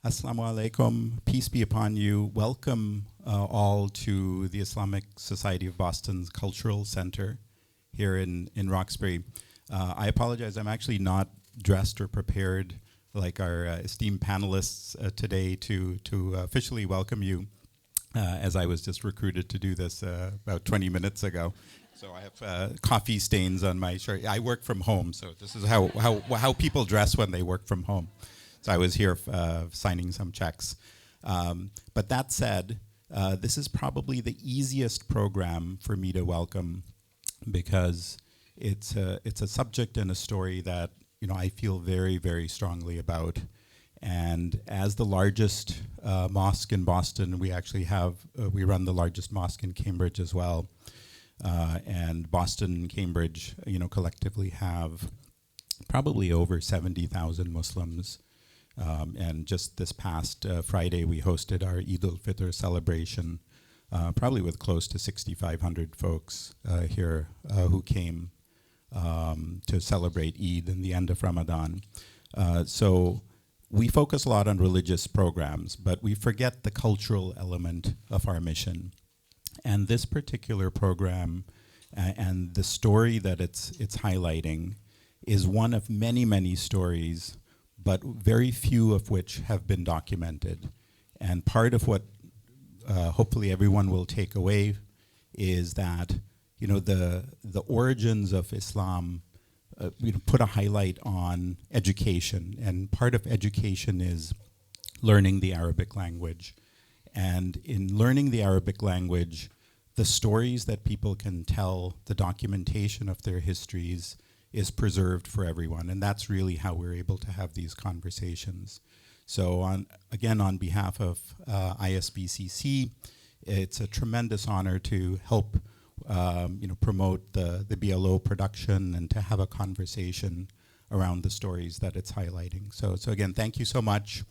Assalamu alaikum, peace be upon you. Welcome all to the Islamic Society of Boston's Cultural Center here in Roxbury. I apologize, I'm actually not dressed or prepared like our esteemed panelists today to officially welcome you, as I was just recruited to do this about 20 minutes ago. So I have coffee stains on my shirt. I work from home, so this is how people dress when they work from home. So I was here signing some checks. But that said, this is probably the easiest program for me to welcome because it's a subject and a story that I feel very, very strongly about. And as the largest mosque in Boston, we actually have we run the largest mosque in Cambridge as well. And Boston and Cambridge, collectively have probably over 70,000 Muslims. And just this past Friday, we hosted our Eid al-Fitr celebration, probably with close to 6,500 folks here who came to celebrate Eid and the end of Ramadan. So we focus a lot on religious programs, but we forget the cultural element of our mission. And this particular program and the story that it's highlighting is one of many, many stories, but very few of which have been documented. And part of what hopefully everyone will take away is that the origins of Islam put a highlight on education, and part of education is learning the Arabic language. And in learning the Arabic language, the stories that people can tell, the documentation of their histories, is preserved for everyone, and that's really how we're able to have these conversations. So on behalf of ISBCC, it's a tremendous honor to help promote the BLO production and to have a conversation around the stories that it's highlighting. So again, thank you so much.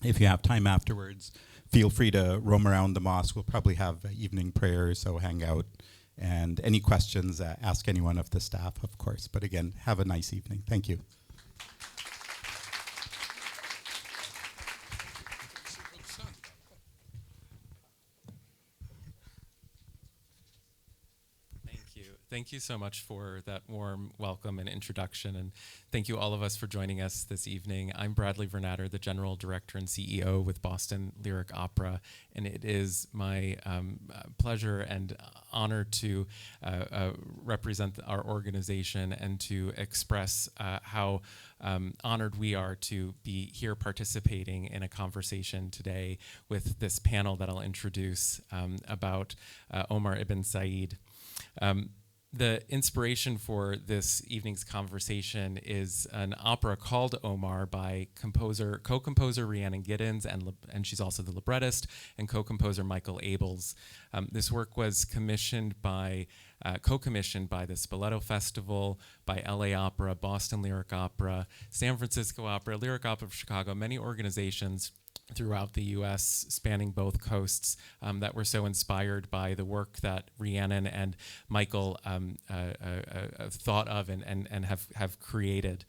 If you have time afterwards, feel free to roam around the mosque. We'll probably have evening prayers, so hang out. And any questions, ask anyone of the staff, of course. But again, have a nice evening. Thank you. Thank you so much for that warm welcome and introduction, and thank you all of us for joining us this evening. I'm Bradley Vernatter, the General Director and CEO with Boston Lyric Opera, and it is my pleasure and honor to represent our organization and to express how honored we are to be here participating in a conversation today with this panel that I'll introduce about Omar ibn Said. The inspiration for this evening's conversation is an opera called Omar by co-composer Rhiannon Giddens, and she's also the librettist, and co-composer Michael Abels. This work was co-commissioned by the Spoleto Festival, by LA Opera, Boston Lyric Opera, San Francisco Opera, Lyric Opera of Chicago, many organizations throughout the U.S., spanning both coasts, that were so inspired by the work that Rhiannon and Michael thought of and have created.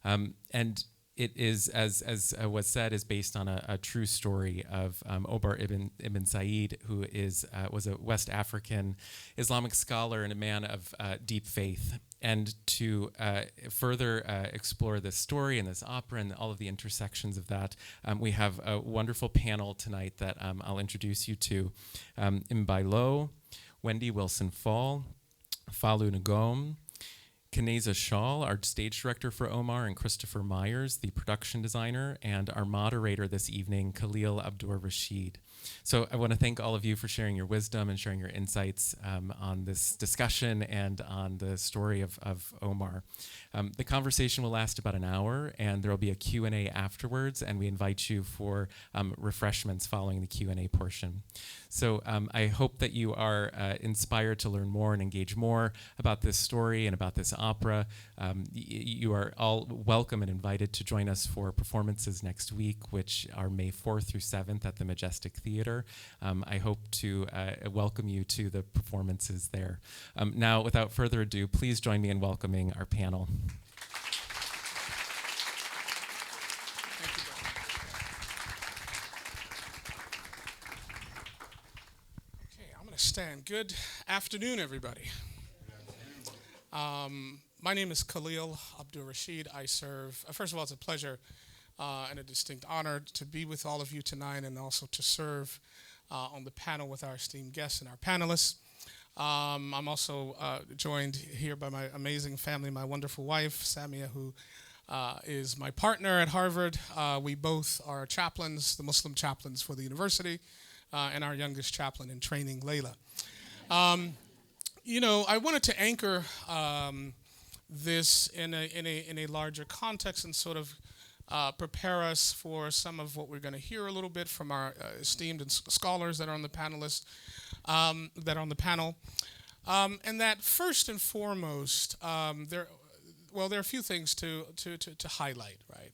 And it is, as was said, is based on a true story of Omar ibn Said, who was a West African Islamic scholar and a man of deep faith. And to further explore this story and this opera and all of the intersections of that, we have a wonderful panel tonight that I'll introduce you to. Mbaye, Wendy Wilson-Fall, Falu Ngom, Kaneza Shawl, our stage director for Omar, and Christopher Myers, the production designer, and our moderator this evening, Khalil Abdur-Rashid. So I want to thank all of you for sharing your wisdom and sharing your insights on this discussion and on the story of Omar. The conversation will last about an hour, and there will be a Q&A afterwards, and we invite you for refreshments following the Q&A portion. So I hope that you are inspired to learn more and engage more about this story and about this opera. You are all welcome and invited to join us for performances next week, which are May 4th through 7th at the Majestic Theater. I hope to welcome you to the performances there. Now, without further ado, please join me in welcoming our panel. understand. Good afternoon, everybody. My name is Khalil, Abdur-Rashid. I serve, first of all, it's a pleasure and a distinct honor to be with all of you tonight and also to serve on the panel with our esteemed guests and our panelists. I'm also joined here by my amazing family, my wonderful wife, Samia, who is my partner at Harvard. We both are chaplains, the Muslim chaplains for the university, and our youngest chaplain in training, Layla. I wanted to anchor this in a larger context and sort of prepare us for some of what we're going to hear a little bit from our esteemed scholars that are on the panelists, that are on the panel. And that first and foremost, there are a few things to highlight, right?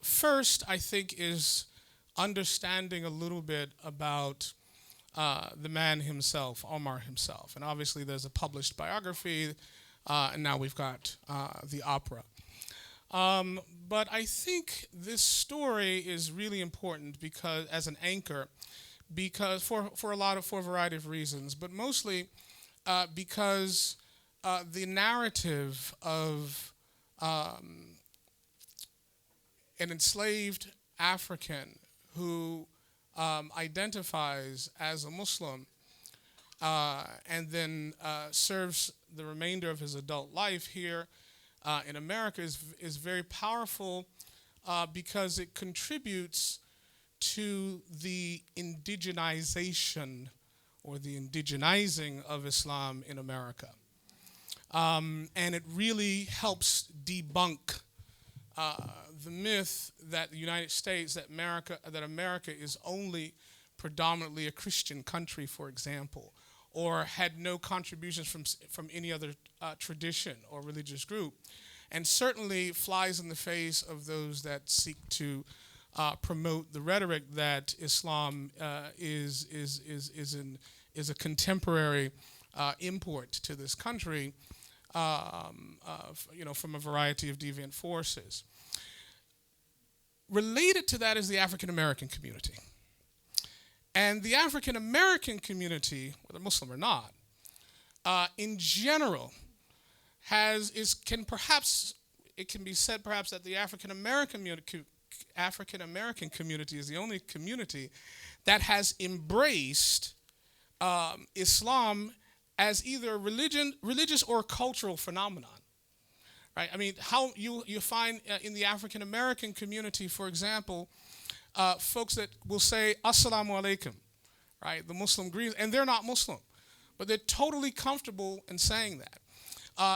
First, I think, is understanding a little bit about the man himself, Omar himself. And obviously there's a published biography, and now we've got the opera. But I think this story is really important because, as an anchor, because for a variety of reasons, but mostly because the narrative of an enslaved African who identifies as a Muslim and then serves the remainder of his adult life here in America is very powerful because it contributes to the indigenization or the indigenizing of Islam in America. And it really helps debunk the myth that the United States, that America is only predominantly a Christian country, for example, or had no contributions from any other tradition or religious group, and certainly flies in the face of those that seek to promote the rhetoric that Islam is a contemporary import to this country, from a variety of deviant forces. Related to that is the African American community. And the African American community, whether Muslim or not, in general, it can be said perhaps that the African American community is the only community that has embraced Islam as either a religious or cultural phenomenon. Right? I mean, how you find in the African American community, for example, folks that will say "Assalamu alaikum," right? The Muslim greetings, and they're not Muslim, but they're totally comfortable in saying that.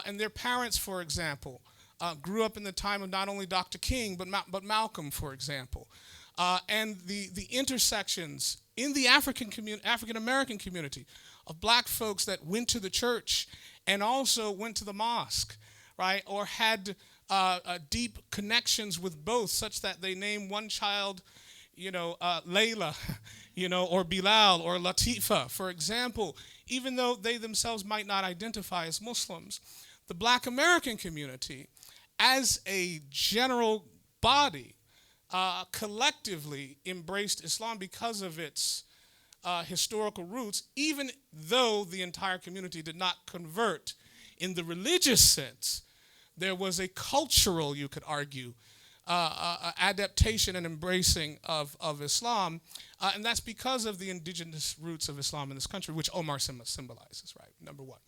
And their parents, for example, grew up in the time of not only Dr. King but Malcolm, for example, and the intersections in the African American community of black folks that went to the church and also went to the mosque, right, or had deep connections with both, such that they name one child, Layla, or Bilal or Latifa, for example, even though they themselves might not identify as Muslims. The black American community, as a general body, collectively embraced Islam because of its historical roots, even though the entire community did not convert in the religious sense. There was a cultural, you could argue, adaptation and embracing of Islam, and that's because of the indigenous roots of Islam in this country, which Omar symbolizes, right, number one.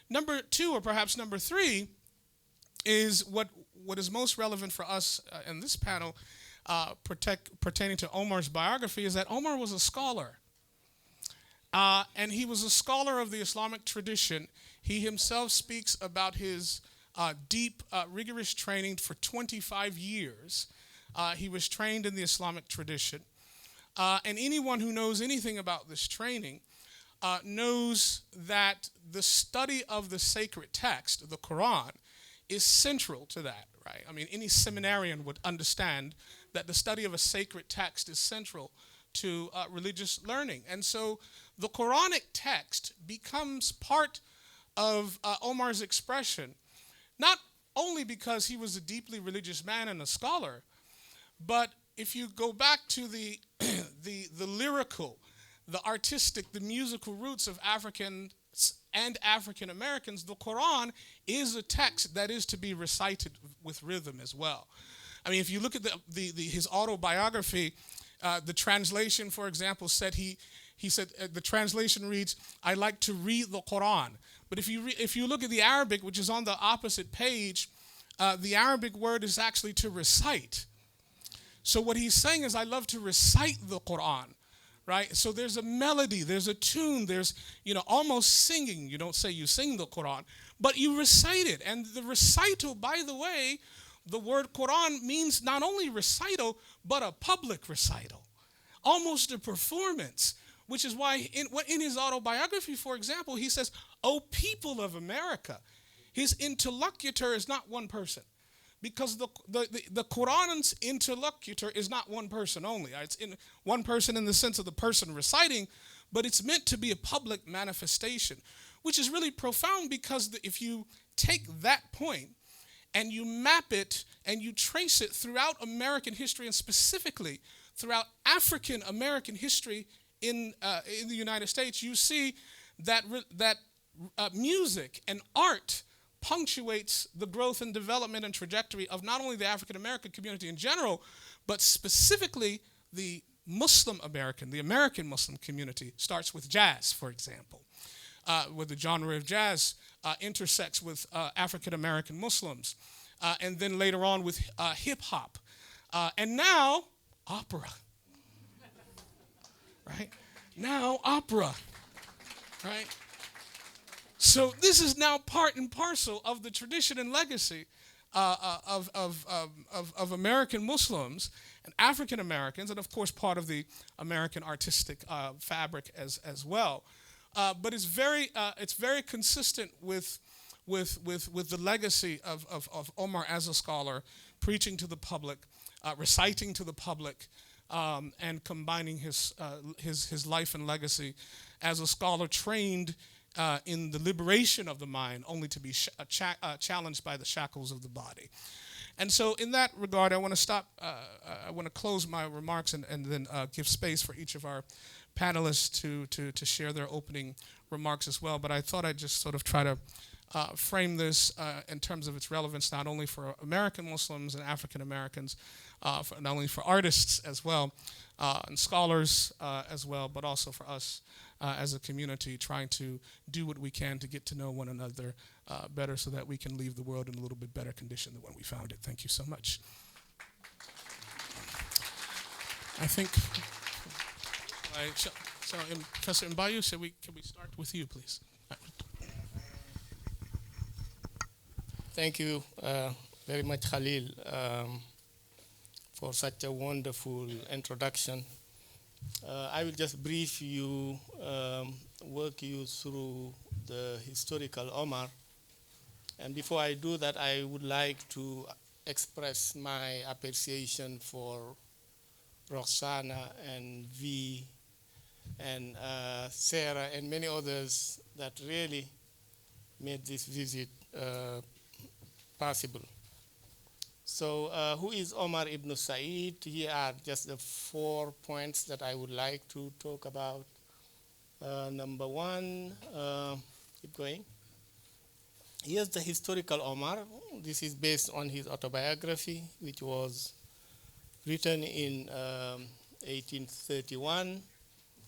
Number two, or perhaps number three, is what is most relevant for us in this panel pertaining to Omar's biography, is that Omar was a scholar. And he was a scholar of the Islamic tradition. He himself speaks about his deep, rigorous training for 25 years. He was trained in the Islamic tradition. And anyone who knows anything about this training knows that the study of the sacred text, the Quran, is central to that, right? I mean, any seminarian would understand that the study of a sacred text is central to religious learning. And so the Quranic text becomes part of Omar's expression, not only because he was a deeply religious man and a scholar, but if you go back to the lyrical, the artistic, the musical roots of Africans and African Americans, the Quran is a text that is to be recited with rhythm as well. I mean, if you look at his autobiography, the translation, for example, said he said the translation reads, "I like to read the Quran." But if you look at the Arabic, which is on the opposite page, the Arabic word is actually to recite. So what he's saying is, I love to recite the Quran, right? So there's a melody, there's a tune, there's, almost singing. You don't say you sing the Quran, but you recite it. And the recital, by the way, the word Quran means not only recital, but a public recital, almost a performance, which is why in his autobiography, for example, he says, "O people of America." His interlocutor is not one person, because the Quran's interlocutor is not one person only. It's in one person in the sense of the person reciting, but it's meant to be a public manifestation, which is really profound, because if you take that point and you map it and you trace it throughout American history, and specifically throughout African American history in the United States, you see that music and art punctuates the growth and development and trajectory of not only the African American community in general, but specifically the American Muslim community. Starts with jazz, for example, where the genre of jazz intersects with African American Muslims, and then later on with hip hop, and now opera. Right? Now opera. Right? So this is now part and parcel of the tradition and legacy of American Muslims and African Americans, and of course part of the American artistic fabric as well. But it's very consistent with the legacy of Omar as a scholar, preaching to the public, reciting to the public, and combining his life and legacy as a scholar trained in the liberation of the mind, only to be challenged by the shackles of the body. And so in that regard, I want to stop, I want to close my remarks and then give space for each of our panelists to share their opening remarks as well. But I thought I'd just sort of try to frame this in terms of its relevance, not only for American Muslims and African Americans, not only for artists as well, and scholars as well, but also for us as a community, trying to do what we can to get to know one another better, so that we can leave the world in a little bit better condition than when we found it. Thank you so much. I think, so Professor Mbaye, can we start with you, please? Thank you very much, Khalil, for such a wonderful introduction. I will just brief you, work you through the historical Omar. And before I do that, I would like to express my appreciation for Roxana and V and Sarah and many others that really made this visit possible. So who is Omar ibn Said? Here are just the 4 points that I would like to talk about. Number one, keep going. Here's the historical Omar. This is based on his autobiography, which was written in 1831.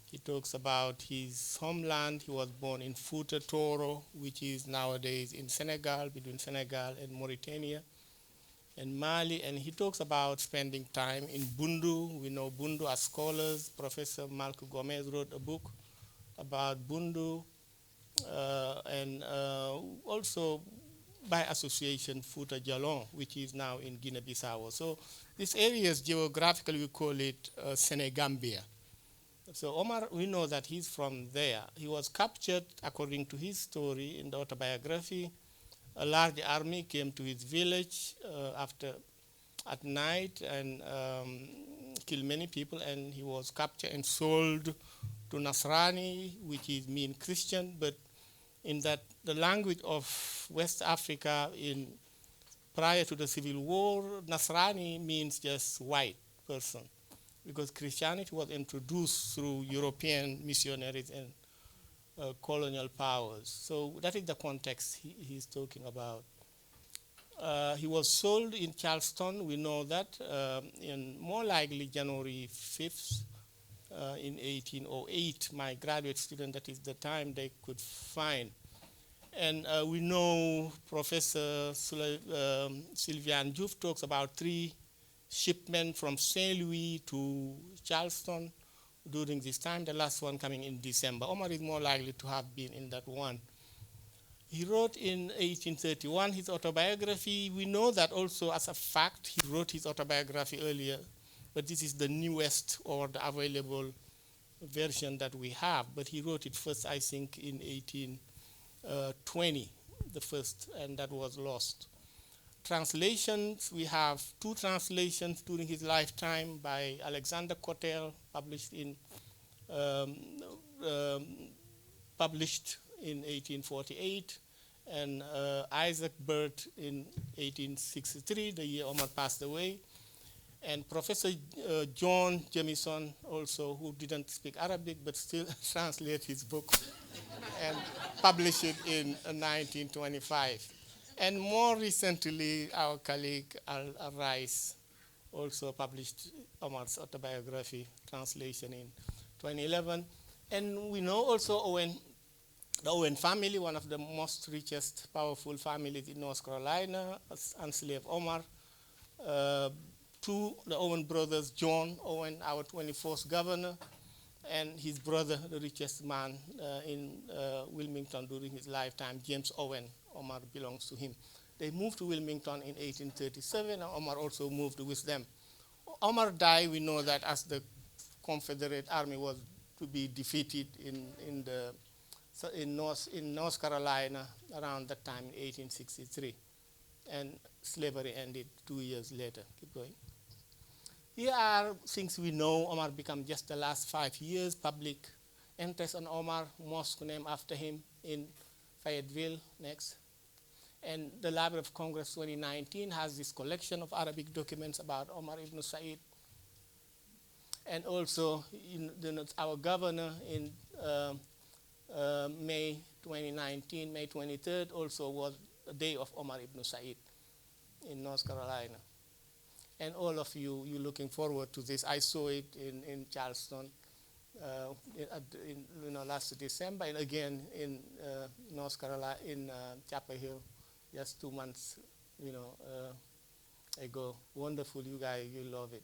He talks about his homeland. He was born in Fouta Toro, which is nowadays in Senegal, between Senegal and Mauritania and Mali. And he talks about spending time in Bundu. We know Bundu as scholars. Professor Malcolm Gomez wrote a book about Bundu, and also by association Fouta Djallon, which is now in Guinea-Bissau. So this area is geographically, we call it Senegambia. So Omar, we know that he's from there. He was captured, according to his story in the autobiography. A large army came to his village at night and killed many people, and he was captured and sold to Nasrani, which is mean Christian, but in that the language of West Africa prior to the Civil War, Nasrani means just white person. because Christianity was introduced through European missionaries and colonial powers. So that is the context he's talking about. He was sold in Charleston, we know that, in more likely January 5th in 1808. My graduate student, that is the time they could find. And we know Professor Sylviane Diouf talks about 3 shipments from St. Louis to Charleston during this time, the last one coming in December. Omar is more likely to have been in that one. He wrote in 1831 his autobiography. We know that also as a fact, he wrote his autobiography earlier, but this is the newest or the available version that we have. But he wrote it first, I think, in 1820, the first, and that was lost. Translations, we have 2 translations during his lifetime by Alexander Cotel, published in 1848, and Isaac Burt in 1863, the year Omar passed away. And Professor John Jamison also, who didn't speak Arabic but still translated his book and published it in 1925. And more recently, our colleague Al Rice also published Omar's Autobiography translation in 2011. And we know also the Owen family, one of the most richest, powerful families in North Carolina, enslaved Omar. 2, the Owen brothers, John Owen, our 24th governor, and his brother, the richest man in Wilmington during his lifetime, James Owen. Omar belongs to him. They moved to Wilmington in 1837, and Omar also moved with them. Omar died, we know that, as the Confederate Army was to be defeated in North Carolina around that time, in 1863. And slavery ended 2 years later. Keep going. Here are things we know. Omar became just the last 5 years. Public interest on Omar, mosque named after him in Fayetteville, next. And the Library of Congress 2019 has this collection of Arabic documents about Omar ibn Said. And also, our governor in May 2019, May 23rd, also was the day of Omar ibn Said in North Carolina. And all of you, you're looking forward to this. I saw it in Charleston last December, and again in North Carolina, in Chapel Hill, just 2 months ago. Wonderful, you guys, you love it.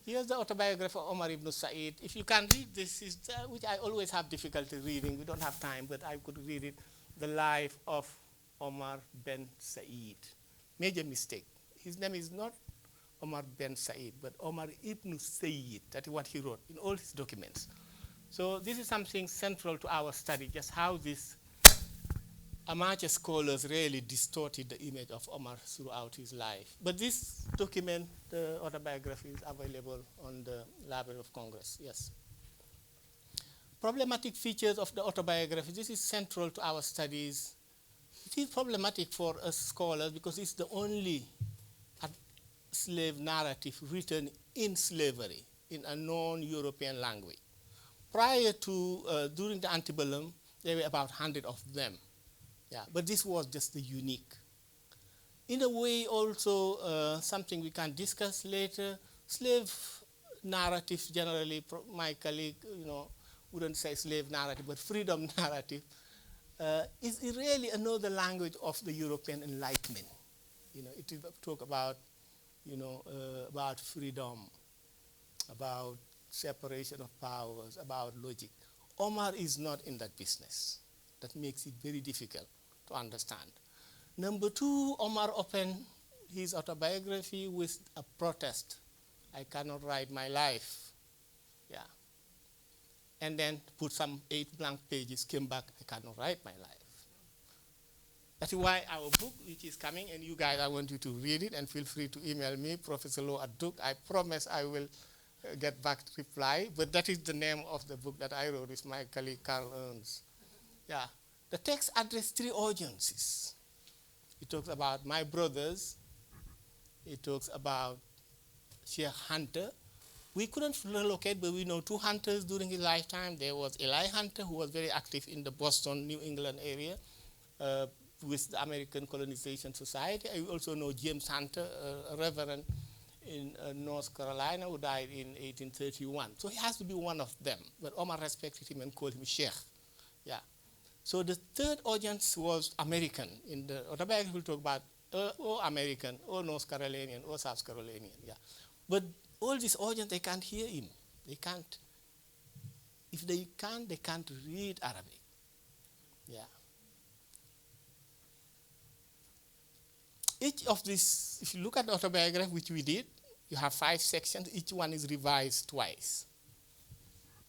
Here's the autobiography of Omar ibn Said. If you can read this, which I always have difficulty reading, we don't have time, but I could read it. The Life of Omar bin Said. Major mistake. His name is not Omar bin Said, but Omar ibn Said. That is what he wrote in all his documents. So this is something central to our study, just how these amateur scholars really distorted the image of Omar throughout his life. But this document, the autobiography, is available on the Library of Congress, yes. Problematic features of the autobiography. This is central to our studies. It is problematic for us scholars because it's the only slave narrative written in slavery in a non-European language. Prior to, during the antebellum, there were about 100 of them. Yeah, but this was just the unique. In a way, also, something we can discuss later, slave narratives generally, my colleague, wouldn't say slave narrative, but freedom narrative, is really another language of the European Enlightenment. It is talk about, about freedom, about separation of powers, about logic. Omar is not in that business. That makes it very difficult to understand. Number 2, Omar opened his autobiography with a protest. I cannot write my life. Yeah. And then put some 8 blank pages, came back, I cannot write my life. That is why our book, which is coming, and you guys, I want you to read it, and feel free to email me, Professor Lo Aduk. I promise I will get back to reply, but that is the name of the book that I wrote with my colleague Carl Ernst. Yeah. The text addressed 3 audiences. It talks about my brothers. It talks about Sheikh Hunter, We couldn't relocate, but we know two hunters during his lifetime. There was Eli Hunter, who was very active in the Boston, New England area with the American Colonization Society. I also know James Hunter, a reverend in North Carolina, who died in 1831. So he has to be one of them. But Omar respected him and called him Sheikh. Yeah. So the third audience was American. In the autobiography, we'll talk about or American, or North Carolinian, or South Carolinian. Yeah. But all this audience, they can't hear him. They can't. If they can't read Arabic. Yeah. Each of these, if you look at the autobiography, which we did, you have 5 sections. Each one is revised twice.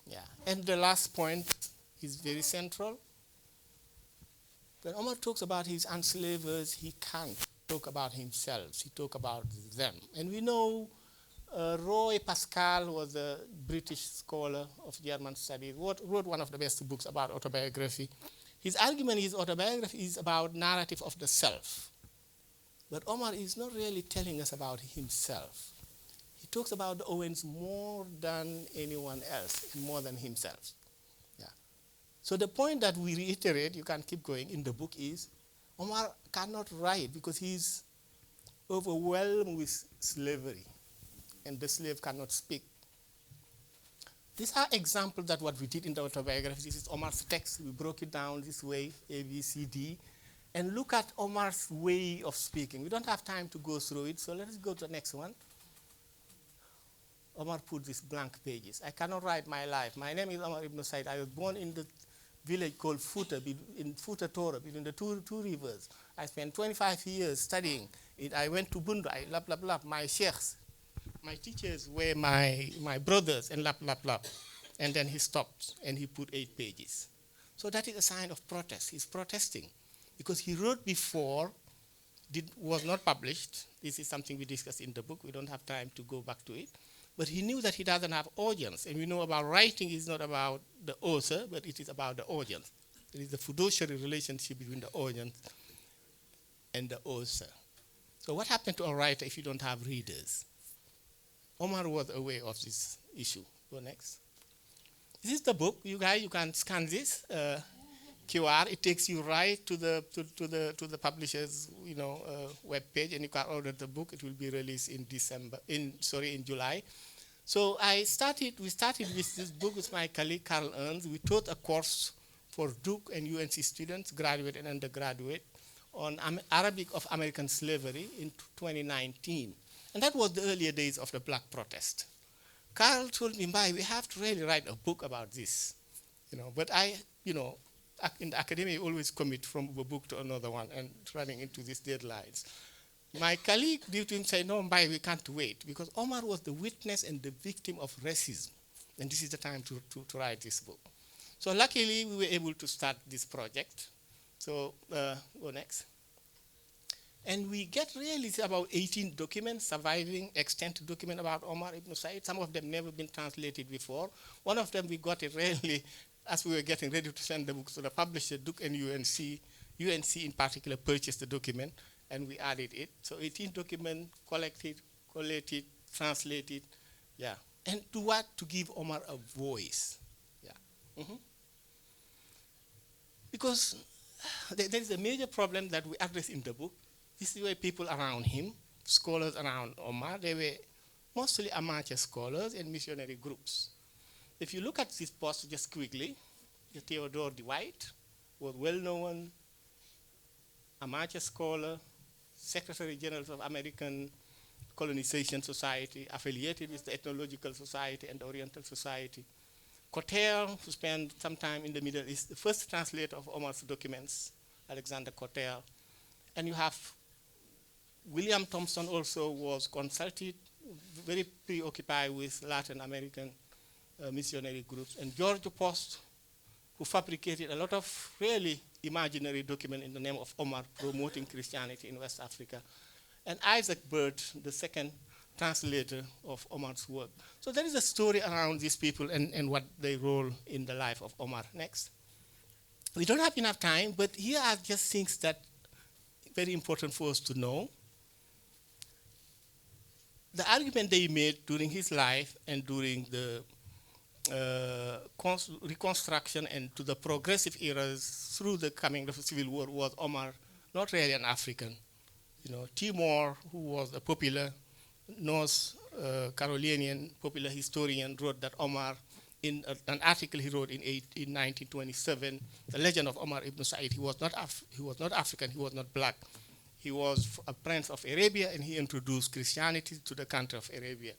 Yeah. And the last point is very central. When Omar talks about his enslavers, he can't talk about himself. He talks about them. And we know Roy Pascal was a British scholar of German studies, wrote one of the best books about autobiography. His argument is autobiography is about narrative of the self. But Omar is not really telling us about himself. He talks about the Owens more than anyone else, and more than himself. Yeah. So the point that we reiterate, you can keep going in the book, is Omar cannot write because he's overwhelmed with slavery, and the slave cannot speak. These are examples that what we did in the autobiography. This is Omar's text. We broke it down this way, A, B, C, D. And look at Omar's way of speaking. We don't have time to go through it, so let's go to the next one. Omar put these blank pages. I cannot write my life. My name is Omar ibn Said. I was born in the village called Futa, in Futa Torah, between the two rivers. I spent 25 years studying it. I went to Bundu, blah, blah, blah. My sheikhs, my teachers were my brothers, and blah, blah, blah. And then he stopped, and he put 8 pages. So that is a sign of protest. He's protesting. Because he wrote before, was not published. This is something we discussed in the book. We don't have time to go back to it. But he knew that he doesn't have audience. And we know about writing is not about the author, but it is about the audience. There is a fiduciary relationship between the audience and the author. So what happened to a writer if you don't have readers? Omar was aware of this issue. Go next. This is the book. You guys, you can scan this. QR, it takes you right to the publisher's web page, and you can order the book. It will be released in in July. So we started with this book with my colleague Carl Ernst. We taught a course for Duke and UNC students, graduate and undergraduate, on Arabic of American slavery in 2019. And that was the earlier days of the black protest. Carl told me, Mbaye, we have to really write a book about this. But in the academy, you always commit from a book to another one and running into these deadlines. My colleague did to him say, no, Mbaye, we can't wait, because Omar was the witness and the victim of racism. And this is the time to write this book. So luckily, we were able to start this project. So go next. And we get really about 18 documents, surviving extant document about Omar ibn Said. Some of them never been translated before. One of them we got it really as we were getting ready to send the book to the publisher, Duke and UNC. UNC in particular purchased the document, and we added it. So 18 documents collected, collated, translated, yeah. And to what? To give Omar a voice, yeah. Because there is a major problem that we address in the book. This is where people around him, scholars around Omar, they were mostly amateur scholars and missionary groups. If you look at this post just quickly, Theodore Dwight was well-known amateur scholar, Secretary General of American Colonization Society, affiliated with the Ethnological Society and the Oriental Society. Cotter, who spent some time in the Middle East, the first translator of Omar's documents, Alexander Cotter. And you have William Thompson also was consulted, very preoccupied with Latin American missionary groups. And George Post, who fabricated a lot of really imaginary documents in the name of Omar, promoting Christianity in West Africa. And Isaac Bird, the second translator of Omar's work. So there is a story around these people and what they role in the life of Omar. Next. We don't have enough time, but here are just things that are very important for us to know. the argument they made during his life and during the reconstruction and to the progressive eras through the coming of the Civil War was Omar not really an African. Timor, who was a popular North Carolinian popular historian, wrote that Omar, in an article he wrote in 1927, the legend of Omar ibn Said, he was not African, he was not black. He was a prince of Arabia, and he introduced Christianity to the country of Arabia.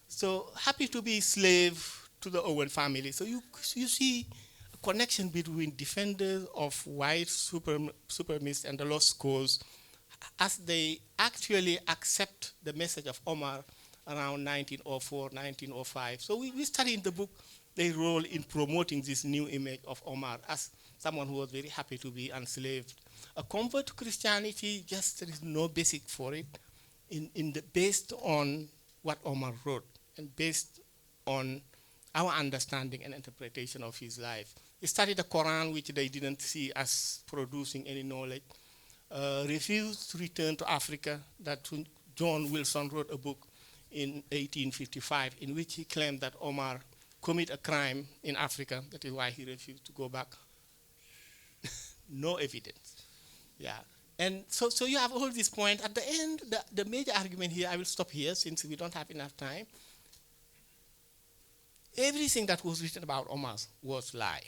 So happy to be slave to the Owen family. So you see a connection between defenders of white supremacists and the lost cause as they actually accept the message of Omar around 1904, 1905. So we study in the book their role in promoting this new image of Omar as someone who was very happy to be enslaved. A convert to Christianity, just there is no basic for it, based on what Omar wrote and based on our understanding and interpretation of his life. He studied the Quran, which they didn't see as producing any knowledge, refused to return to Africa. That John Wilson wrote a book in 1855 in which he claimed that Omar committed a crime in Africa. That is why he refused to go back. No evidence. Yeah. And so you have all these points. At the end, the major argument here, I will stop here since we don't have enough time. Everything that was written about Omar was lie,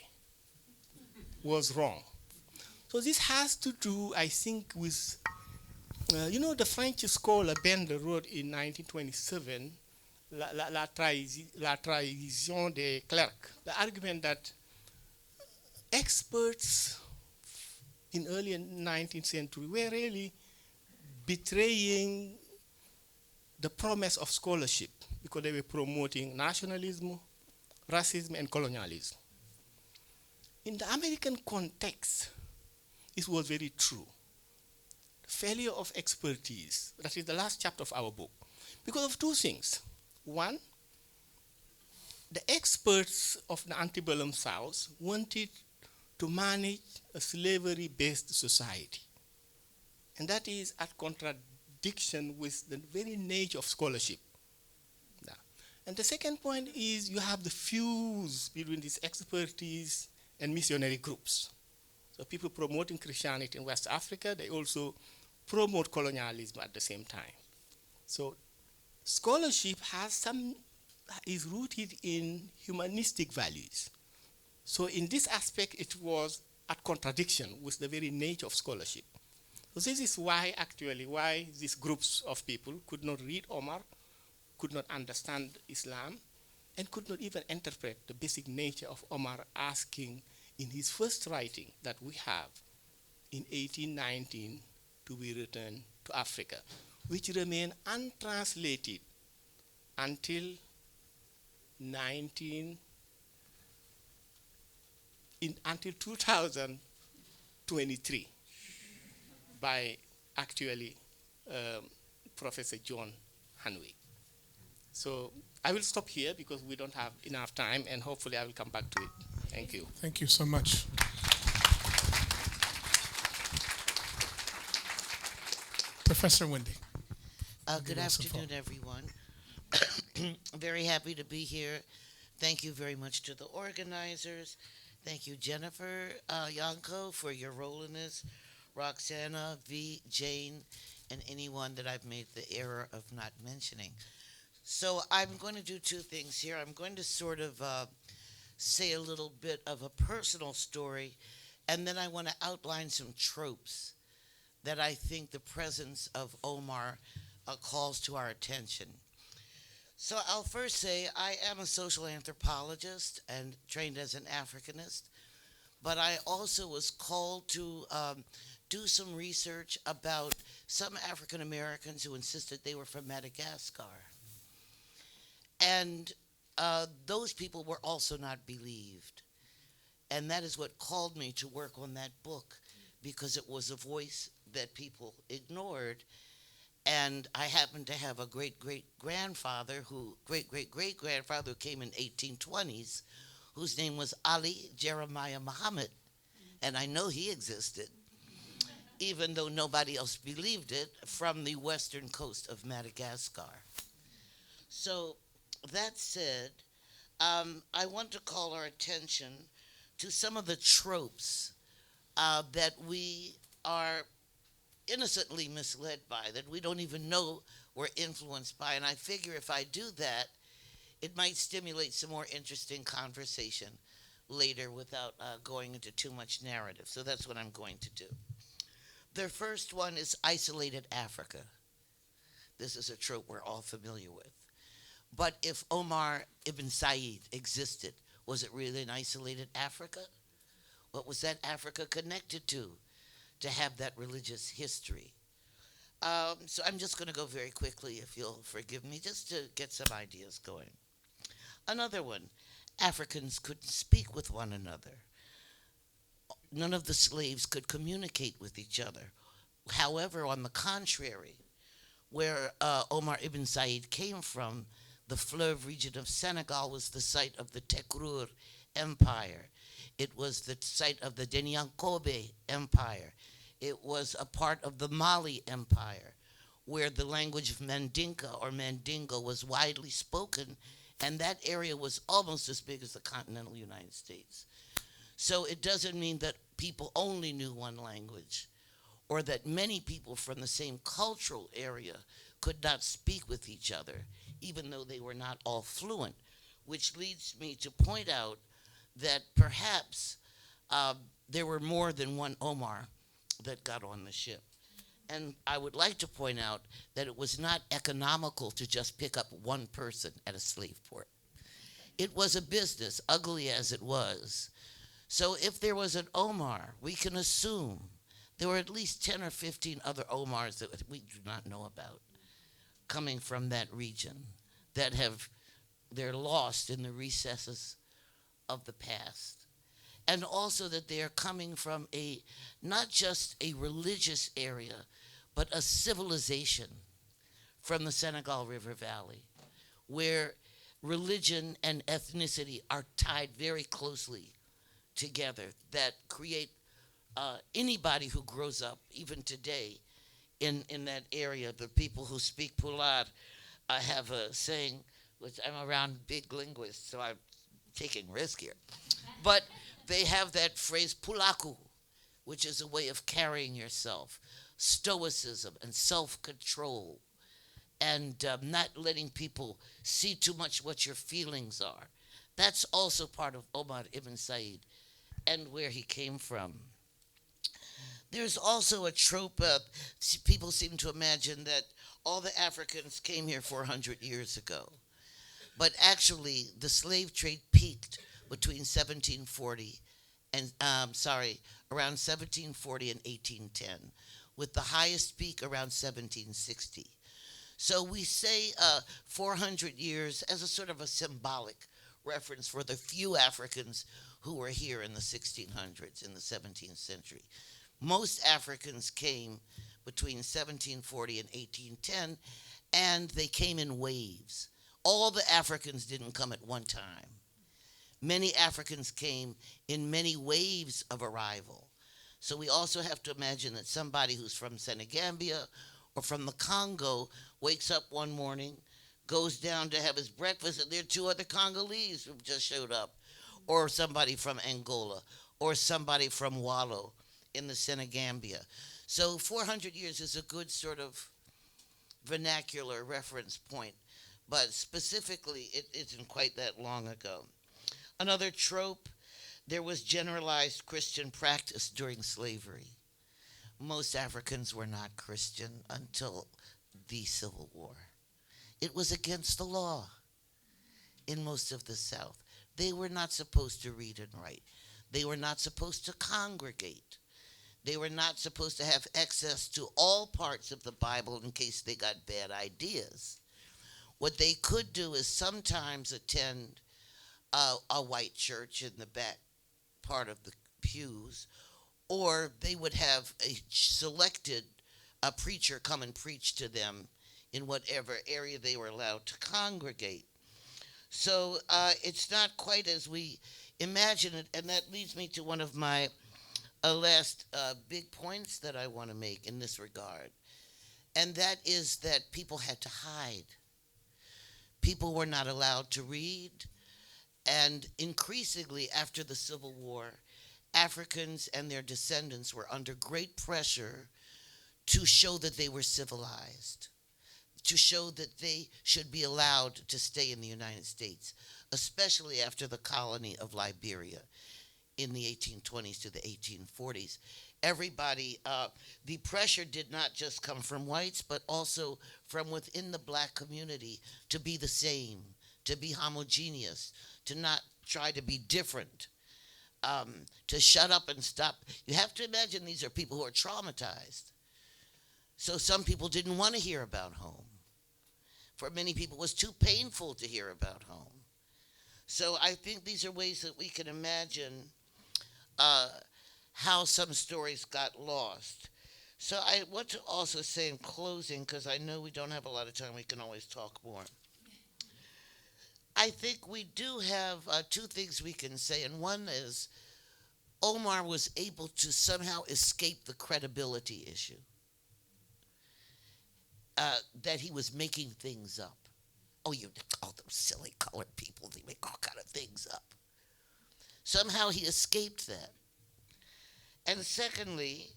was wrong. So this has to do, I think, with, the French scholar Bender wrote in 1927, La trahison des clercs, the argument that experts in early 19th century were really betraying the promise of scholarship because they were promoting nationalism, racism, and colonialism. In the American context, it was very true. Failure of expertise, that is the last chapter of our book, because of two things. One, the experts of the antebellum South wanted to manage a slavery-based society. And that is at contradiction with the very nature of scholarship. And the second point is you have the fuse between this expertise and missionary groups. So people promoting Christianity in West Africa, they also promote colonialism at the same time. So scholarship is rooted in humanistic values. So in this aspect, it was at contradiction with the very nature of scholarship. So this is why these groups of people could not read Omar, could not understand Islam, and could not even interpret the basic nature of Omar asking in his first writing that we have in 1819 to be returned to Africa, which remained untranslated until 2023 by actually Professor John Hanwick. So I will stop here because we don't have enough time, and hopefully I will come back to it. Thank you. Thank you so much. Professor Wendy. Good afternoon, everyone. Very happy to be here. Thank you very much to the organizers. Thank you, Jennifer Yanko, for your role in this. Roxana, V, Jane, and anyone that I've made the error of not mentioning. So I'm going to do two things here. I'm going to sort of say a little bit of a personal story, and then I want to outline some tropes that I think the presence of Omar calls to our attention. So I'll first say I am a social anthropologist and trained as an Africanist, but I also was called to do some research about some African Americans who insisted they were from Madagascar. And those people were also not believed. And that is what called me to work on that book, because it was a voice that people ignored. And I happened to have a great-great-grandfather who came in 1820s, whose name was Ali Jeremiah Muhammad. And I know he existed, even though nobody else believed it, from the western coast of Madagascar. So, that said, I want to call our attention to some of the tropes that we are innocently misled by, that we don't even know we're influenced by. And I figure if I do that, it might stimulate some more interesting conversation later without going into too much narrative. So that's what I'm going to do. The first one is isolated Africa. This is a trope we're all familiar with. But if Omar ibn Said existed, was it really an isolated Africa? What was that Africa connected to have that religious history? So I'm just going to go very quickly, if you'll forgive me, just to get some ideas going. Another one, Africans couldn't speak with one another. None of the slaves could communicate with each other. However, on the contrary, where Omar ibn Said came from, the Fleuve region of Senegal was the site of the Tekrur Empire. It was the site of the Denyankobe Empire. It was a part of the Mali Empire, where the language of Mandinka or Mandingo was widely spoken, and that area was almost as big as the continental United States. So it doesn't mean that people only knew one language, or that many people from the same cultural area could not speak with each other, even though they were not all fluent, which leads me to point out that perhaps there were more than one Omar that got on the ship. And I would like to point out that it was not economical to just pick up one person at a slave port. It was a business, ugly as it was. So if there was an Omar, we can assume there were at least 10 or 15 other Omars that we do not know about coming from that region that they're lost in the recesses of the past. And also that they are coming from not just a religious area, but a civilization from the Senegal River Valley, where religion and ethnicity are tied very closely together, that create anybody who grows up, even today, in that area. The people who speak Pular have a saying, which I'm around big linguists, so I'm taking risk here. But they have that phrase, pulaku, which is a way of carrying yourself, stoicism and self-control, and not letting people see too much what your feelings are. That's also part of Omar ibn Said and where he came from. There's also a trope, people seem to imagine that all the Africans came here 400 years ago. But actually, the slave trade peaked between 1740 and, around 1740 and 1810, with the highest peak around 1760. So we say 400 years as a sort of a symbolic reference for the few Africans who were here in the 1600s, in the 17th century. Most Africans came between 1740 and 1810, and they came in waves. All the Africans didn't come at one time. Many Africans came in many waves of arrival. So we also have to imagine that somebody who's from Senegambia or from the Congo wakes up one morning, goes down to have his breakfast, and there are two other Congolese who just showed up, or somebody from Angola, or somebody from Wallo in the Senegambia. So 400 years is a good sort of vernacular reference point, but specifically it isn't quite that long ago. Another trope, there was generalized Christian practice during slavery. Most Africans were not Christian until the Civil War. It was against the law in most of the South. They were not supposed to read and write. They were not supposed to congregate. They were not supposed to have access to all parts of the Bible in case they got bad ideas. What they could do is sometimes attend a white church in the back part of the pews, or they would have a selected preacher come and preach to them in whatever area they were allowed to congregate. So it's not quite as we imagine it, and that leads me to one of my last big points that I want to make in this regard, and that is that people had to hide. People were not allowed to read. And increasingly, after the Civil War, Africans and their descendants were under great pressure to show that they were civilized, to show that they should be allowed to stay in the United States, especially after the colony of Liberia in the 1820s to the 1840s. Everybody, the pressure did not just come from whites, but also from within the black community to be the same, to be homogeneous, to not try to be different, to shut up and stop. You have to imagine these are people who are traumatized. So some people didn't want to hear about home. For many people, it was too painful to hear about home. So I think these are ways that we can imagine how some stories got lost. So I want to also say in closing, because I know we don't have a lot of time, we can always talk more. I think we do have two things we can say, and one is Omar was able to somehow escape the credibility issue, that he was making things up. Oh, you call them silly colored people. They make all kind of things up. Somehow he escaped that. And secondly,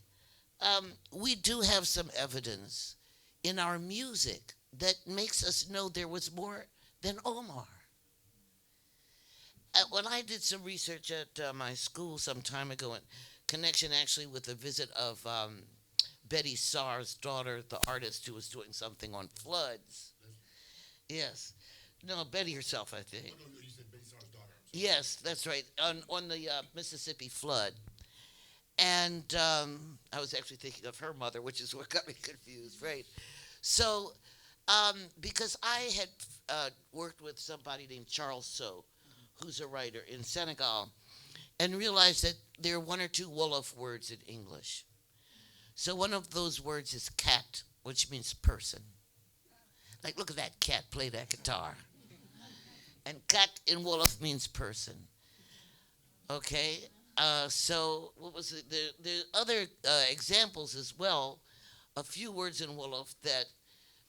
we do have some evidence in our music that makes us know there was more than Omar. When I did some research at my school some time ago, in connection actually with the visit of Betty Saar's daughter, the artist who was doing something on floods. Yes. No, Betty herself, I think. Oh, no, you said Betty Saar's daughter. Yes, that's right, on the Mississippi flood. And I was actually thinking of her mother, which is what got me confused, right? So, because I had worked with somebody named Charles So, who's a writer in Senegal, and realized that there are one or two Wolof words in English. So one of those words is cat, which means person. Like, look at that cat play that guitar. And cat in Wolof means person. Okay? So what was it? There are other examples as well, a few words in Wolof that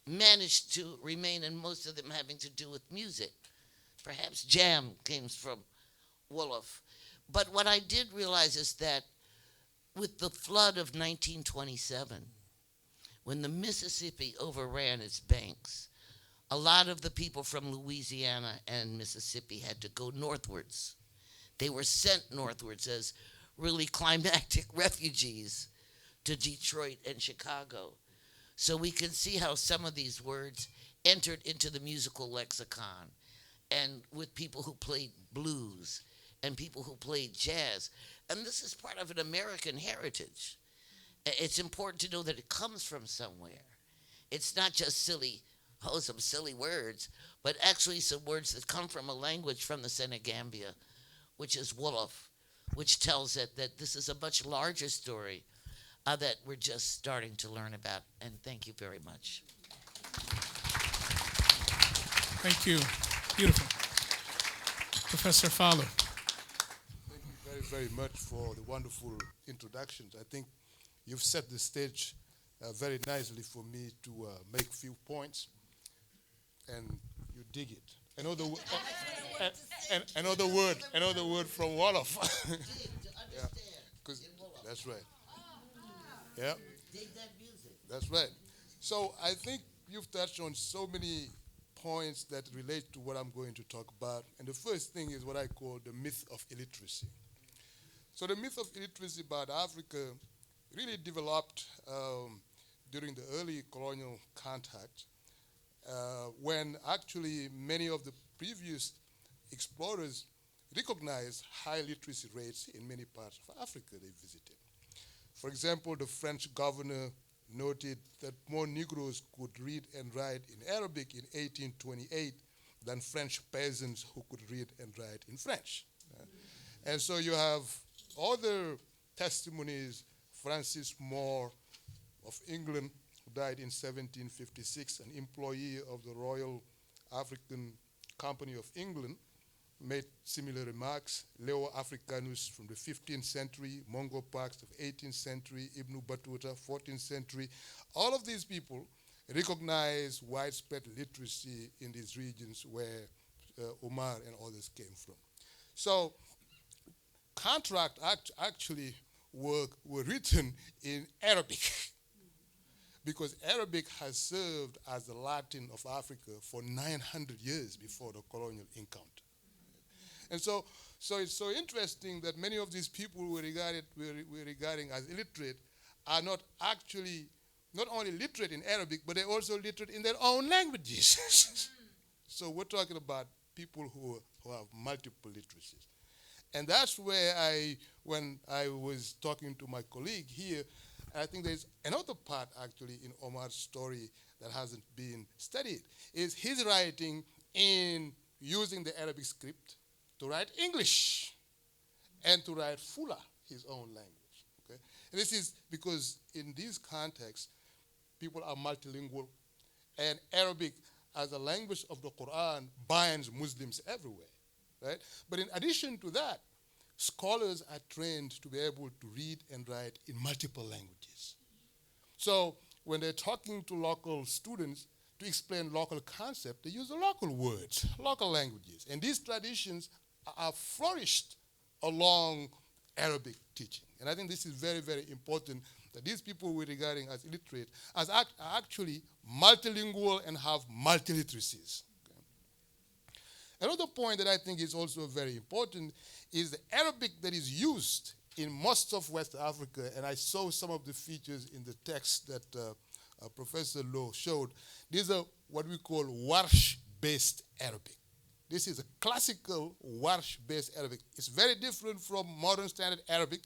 managed to remain, and most of them having to do with music. Perhaps jam came from Wolof. But what I did realize is that with the flood of 1927, when the Mississippi overran its banks, a lot of the people from Louisiana and Mississippi had to go northwards. They were sent northwards as really climactic refugees to Detroit and Chicago. So we can see how some of these words entered into the musical lexicon, and with people who played blues and people who played jazz. And this is part of an American heritage. It's important to know that it comes from somewhere. It's not just some silly words, but actually some words that come from a language from the Senegambia, which is Wolof, which tells it that this is a much larger story that we're just starting to learn about. And thank you very much. Thank you. Beautiful. Professor Fowler. Thank you very, very much for the wonderful introductions. I think you've set the stage very nicely for me to make a few points, and you dig it. Another word from Wolof. Yeah, that's right. Yeah, that's right. So I think you've touched on so many points that relate to what I'm going to talk about. And the first thing is what I call the myth of illiteracy. So the myth of illiteracy about Africa really developed during the early colonial contact, when actually many of the previous explorers recognized high literacy rates in many parts of Africa they visited. For example, the French governor noted that more Negroes could read and write in Arabic in 1828 than French peasants who could read and write in French. And so you have other testimonies. Francis Moore of England, who died in 1756, an employee of the Royal African Company of England, made similar remarks. Leo Africanus from the 15th century, Mungo Parks of 18th century, Ibn Battuta, 14th century. All of these people recognize widespread literacy in these regions where Omar and others came from. So contracts actually were written in Arabic because Arabic has served as the Latin of Africa for 900 years before the colonial encounter. And so it's so interesting that many of these people we're regarding as illiterate are not actually not only literate in Arabic, but they're also literate in their own languages. So we're talking about people who have multiple literacies. And that's where when I was talking to my colleague here, I think there's another part actually in Omar's story that hasn't been studied, is his writing in using the Arabic script to write English and to write Fula, his own language. Okay? And this is because in these contexts, people are multilingual, and Arabic as a language of the Quran binds Muslims everywhere, right? But in addition to that, scholars are trained to be able to read and write in multiple languages. So when they're talking to local students to explain local concepts, they use the local words, local languages. And these traditions are flourished along Arabic teaching. And I think this is very, very important, that these people we're regarding as illiterate are actually multilingual and have multiliteracies. Okay. Another point that I think is also very important is the Arabic that is used in most of West Africa, and I saw some of the features in the text that Professor Lowe showed. These are what we call Warsh-based Arabic. This is a classical Warsh-based Arabic. It's very different from modern standard Arabic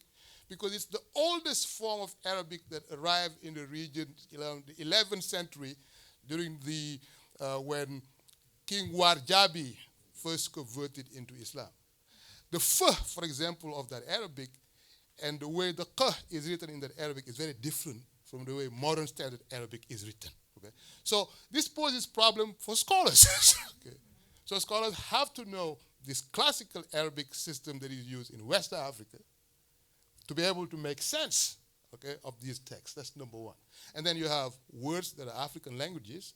because it's the oldest form of Arabic that arrived in the region in the 11th century during the when King Warjabi first converted into Islam. The f, for example, of that Arabic and the way the q is written in that Arabic is very different from the way modern standard Arabic is written. Okay? So this poses problem for scholars. Okay? So scholars have to know this classical Arabic system that is used in West Africa to be able to make sense, okay, of these texts. That's number one. And then you have words that are African languages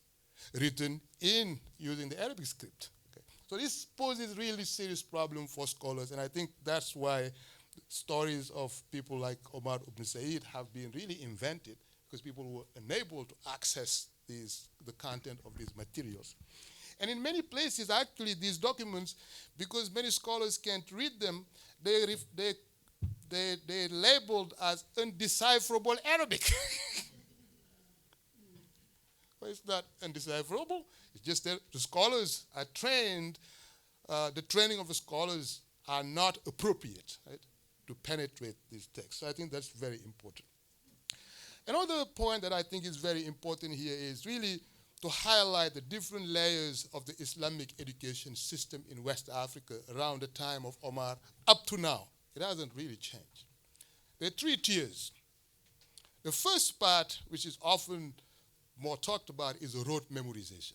written in using the Arabic script. Okay? So this poses really serious problem for scholars, and I think that's why stories of people like Omar ibn Said have been really invented, because people were unable to access the content of these materials. And in many places, actually, these documents, because many scholars can't read them, they're labeled as undecipherable Arabic. Well, it's not undecipherable. It's just that the scholars are trained, the training of the scholars are not appropriate, right, to penetrate these texts. So I think that's very important. Another point that I think is very important here is really to highlight the different layers of the Islamic education system in West Africa around the time of Omar up to now. It hasn't really changed. There are three tiers. The first part, which is often more talked about, is the rote memorization.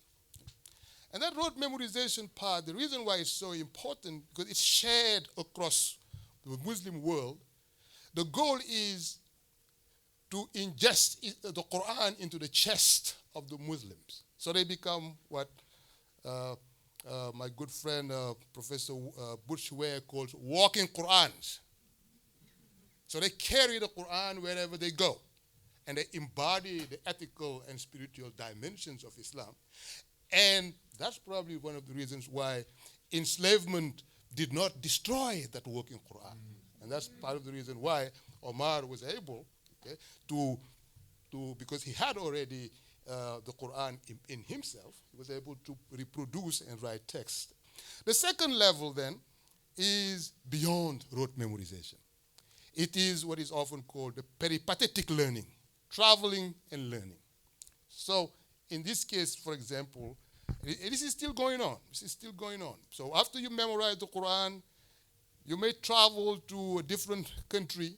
And that rote memorization part, the reason why it's so important, because it's shared across the Muslim world. The goal is to ingest the Quran into the chest of the Muslims. So they become what my good friend Professor Bushware calls walking Qurans. So they carry the Quran wherever they go, and they embody the ethical and spiritual dimensions of Islam. And that's probably one of the reasons why enslavement did not destroy that walking Quran. And that's part of the reason why Omar was able, okay, to because he had already the Quran in himself, he was able to reproduce and write text. The second level then is beyond rote memorization. It is what is often called the peripatetic learning, traveling and learning. So in this case, for example, this is still going on. This is still going on. So after you memorize the Quran, you may travel to a different country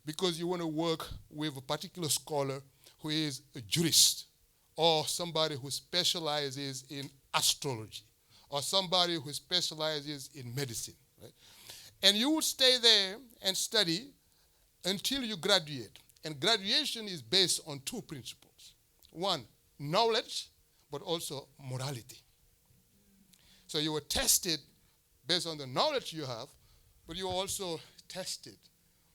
because you want to work with a particular scholar who is a jurist, or somebody who specializes in astrology, or somebody who specializes in medicine, right? And you would stay there and study until you graduate. And graduation is based on two principles. One, knowledge, but also morality. So you were tested based on the knowledge you have, but you were also tested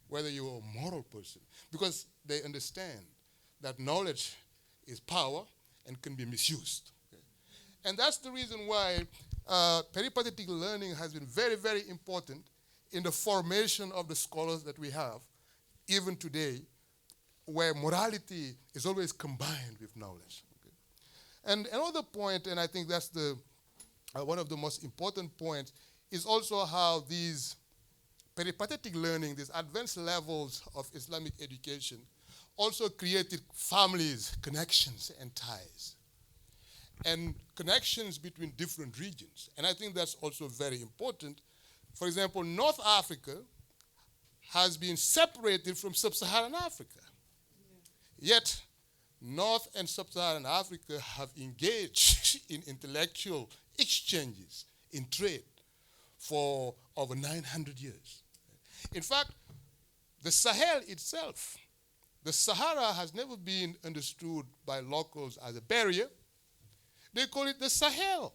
whether you are a moral person, because they understand that knowledge is power and can be misused. Okay? And that's the reason why peripatetic learning has been very, very important in the formation of the scholars that we have, even today, where morality is always combined with knowledge. Okay? And another point, and I think that's the one of the most important points, is also how these peripatetic learning, these advanced levels of Islamic education, also created families, connections, and ties, and connections between different regions. And I think that's also very important. For example, North Africa has been separated from Sub-Saharan Africa. Yet, North and Sub-Saharan Africa have engaged in intellectual exchanges, in trade, for over 900 years. In fact, the Sahel itself, the Sahara has never been understood by locals as a barrier. They call it the Sahel.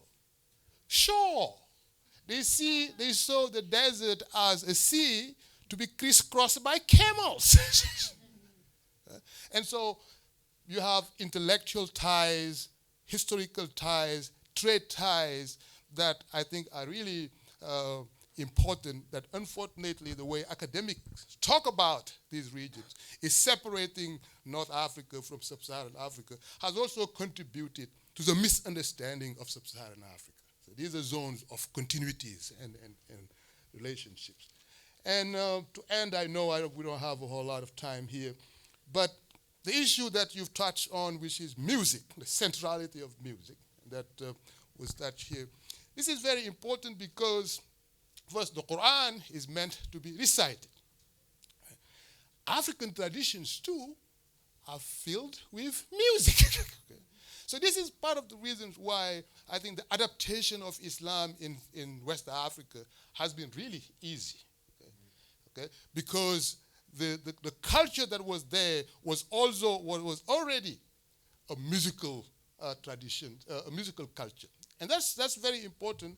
Shore. They saw the desert as a sea to be crisscrossed by camels. And so you have intellectual ties, historical ties, trade ties that I think are really important, that unfortunately the way academics talk about these regions is separating North Africa from Sub-Saharan Africa, has also contributed to the misunderstanding of Sub-Saharan Africa. So these are zones of continuities and relationships. And to end, I know we don't have a whole lot of time here, but the issue that you've touched on, which is music, the centrality of music, that was touched here. This is very important because, first, the Quran is meant to be recited. African traditions, too, are filled with music. Okay. So this is part of the reasons why I think the adaptation of Islam in West Africa has been really easy. Okay? Because the culture that was there was already a musical tradition, a musical culture. And that's very important,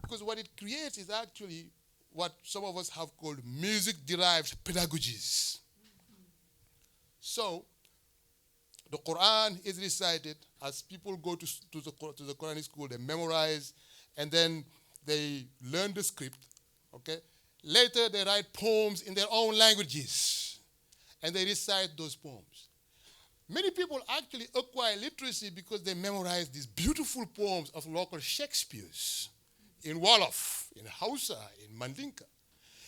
because what it creates is actually what some of us have called music-derived pedagogies. So the Quran is recited as people go to the Quranic school, they memorize, and then they learn the script, okay? Later, they write poems in their own languages, and they recite those poems. Many people actually acquire literacy because they memorize these beautiful poems of local Shakespeare's in Wolof, in Hausa, in Mandinka.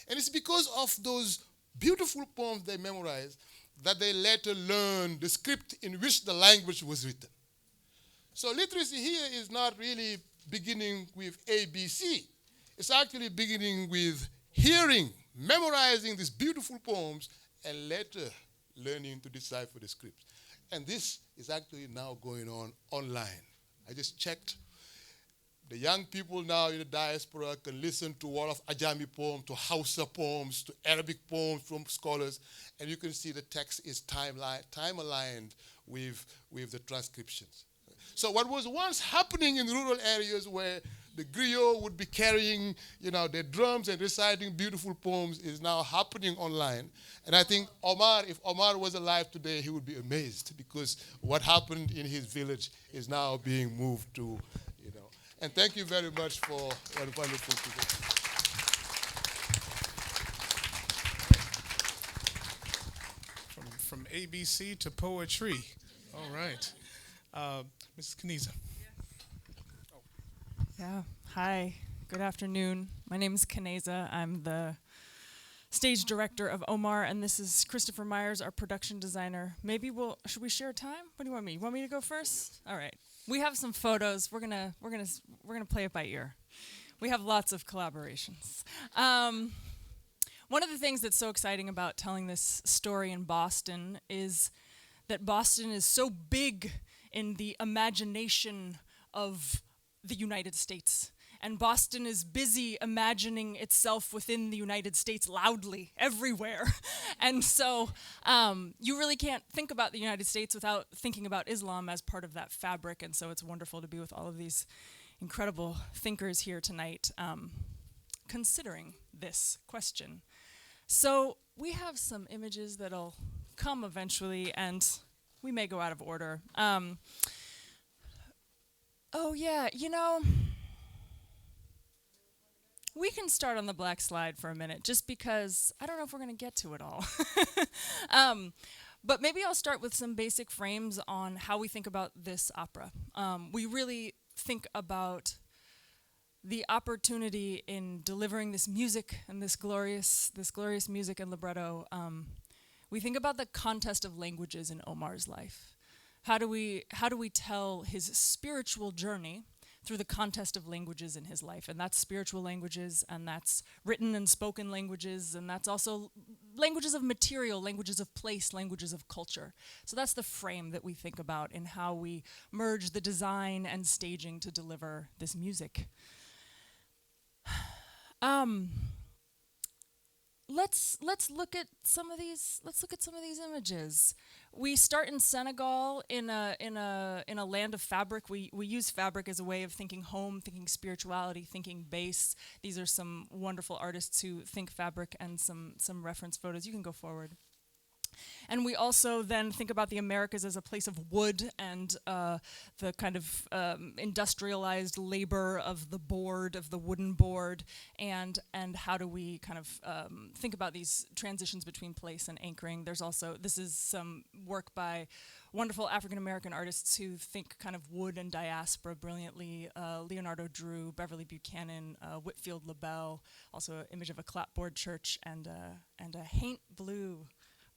And it's because of those beautiful poems they memorize that they later learn the script in which the language was written. So literacy here is not really beginning with ABC. It's actually beginning with hearing, memorizing these beautiful poems, and later learning to decipher the script. And this is actually now going on online. I just checked. The young people now in the diaspora can listen to all of Ajami poems, to Hausa poems, to Arabic poems from scholars, and you can see the text is time-aligned with the transcriptions. So what was once happening in rural areas where the griot would be carrying, their drums and reciting beautiful poems is now happening online. And I think if Omar was alive today, he would be amazed, because what happened in his village is now being moved to, And thank you very much for a wonderful presentation. From ABC to poetry. All right. Mrs. Kaniza. Yeah. Hi. Good afternoon. My name is Kaneza. I'm the stage director of Omar, and this is Christopher Myers, our production designer. Should we share time? What do you want me? You want me to go first? All right. We have some photos. We're gonna play it by ear. We have lots of collaborations. One of the things that's so exciting about telling this story in Boston is that Boston is so big in the imagination of the United States. and Boston is busy imagining itself within the United States loudly everywhere. And so you really can't think about the United States without thinking about Islam as part of that fabric, and so it's wonderful to be with all of these incredible thinkers here tonight considering this question. So we have some images that'll come eventually, and we may go out of order. Oh yeah, you know, we can start on the black slide for a minute, just because I don't know if we're going to get to it all. But maybe I'll start with some basic frames on how we think about this opera. We really think about the opportunity in delivering this music and this glorious music and libretto. We think about the contest of languages in Omar's life. How do we tell his spiritual journey through the contest of languages in his life? And that's spiritual languages, and that's written and spoken languages, and that's also languages of material, languages of place, languages of culture. So that's the frame that we think about in how we merge the design and staging to deliver this music. Let's look at some of these images. We start in Senegal in a land of fabric. We use fabric as a way of thinking home, thinking spirituality, thinking base. These are some wonderful artists who think fabric, and some reference photos. You can go forward. And we also then think about the Americas as a place of wood and the kind of industrialized labor of the board, of the wooden board, and how do we kind of think about these transitions between place and anchoring. There's also, this is some work by wonderful African-American artists who think kind of wood and diaspora brilliantly. Leonardo Drew, Beverly Buchanan, Whitfield LaBelle, also an image of a clapboard church, and a haint blue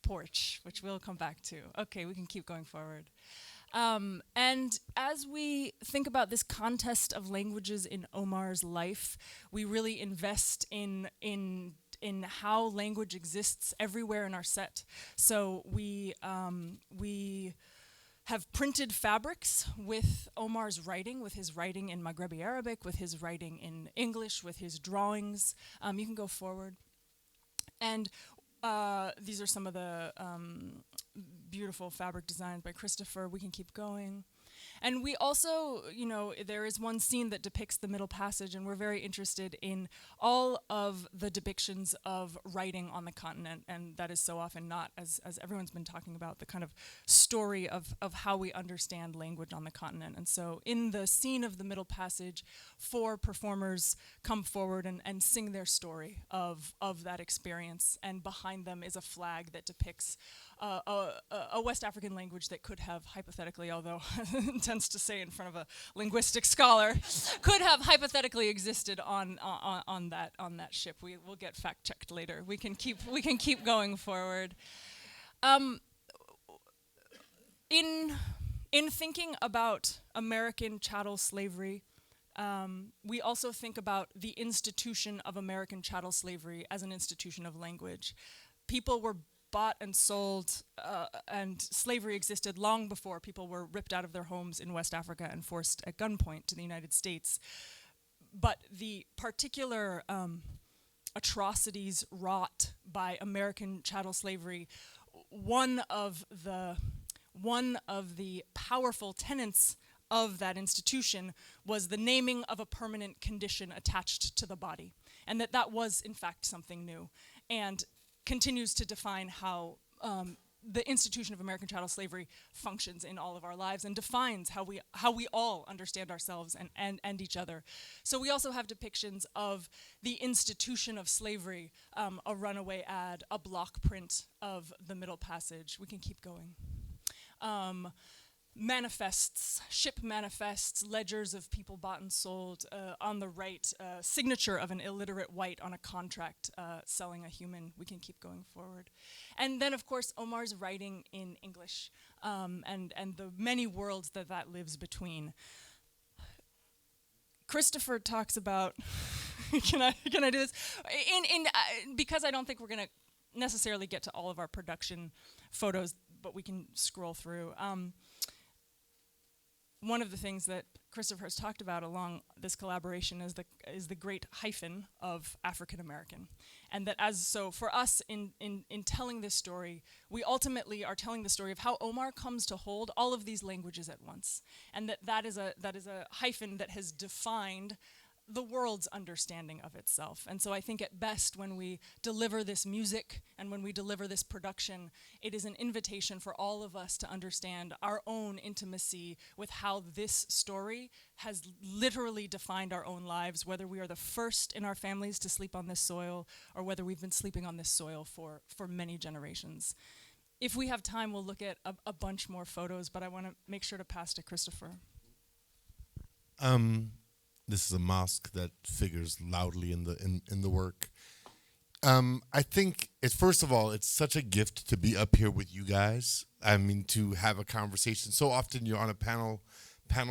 porch, which we'll come back to. Okay, we can keep going forward. And as we think about this contest of languages in Omar's life, we really invest in how language exists everywhere in our set. So we have printed fabrics with Omar's writing, with his writing in Maghrebi Arabic, with his writing in English, with his drawings. You can go forward. And these are some of the beautiful fabric designs by Christopher. We can keep going. And we also, you know, there is one scene that depicts the Middle Passage, and we're very interested in all of the depictions of writing on the continent, and that is so often not, as everyone's been talking about, the kind of story of how we understand language on the continent. And so in the scene of the Middle Passage, 4 performers come forward and sing their story of that experience, and behind them is a flag that depicts a West African language that could have hypothetically, although tends to say in front of a linguistic scholar, could have hypothetically existed on that ship. We'll get fact checked later. We can keep going forward. In thinking about American chattel slavery, we also think about the institution of American chattel slavery as an institution of language. People were bought and sold, and slavery existed long before people were ripped out of their homes in West Africa and forced at gunpoint to the United States. But the particular atrocities wrought by American chattel slavery, one of the powerful tenets of that institution was the naming of a permanent condition attached to the body, and that was in fact something new, and continues to define how the institution of American chattel slavery functions in all of our lives, and defines how we all understand ourselves and each other. So we also have depictions of the institution of slavery, a runaway ad, a block print of the Middle Passage. We can keep going. Manifests, ship manifests, ledgers of people bought and sold. On the right, signature of an illiterate white on a contract selling a human. We can keep going forward. And then, of course, Omar's writing in English, and the many worlds that lives between. Christopher talks about, can I do this? Because I don't think we're going to necessarily get to all of our production photos, but we can scroll through. One of the things that Christopher has talked about along this collaboration is the great hyphen of African American. And that so for us in telling this story, we ultimately are telling the story of how Omar comes to hold all of these languages at once. And that is a hyphen that has defined the world's understanding of itself. And so I think at best when we deliver this music and when we deliver this production, it is an invitation for all of us to understand our own intimacy with how this story has literally defined our own lives, whether we are the first in our families to sleep on this soil or whether we've been sleeping on this soil for many generations. If we have time, we'll look at a bunch more photos, but I want to make sure to pass to Christopher. This is a mosque that figures loudly in the work. I think first of all, it's such a gift to be up here with you guys. I mean, to have a conversation. So often you're on a panel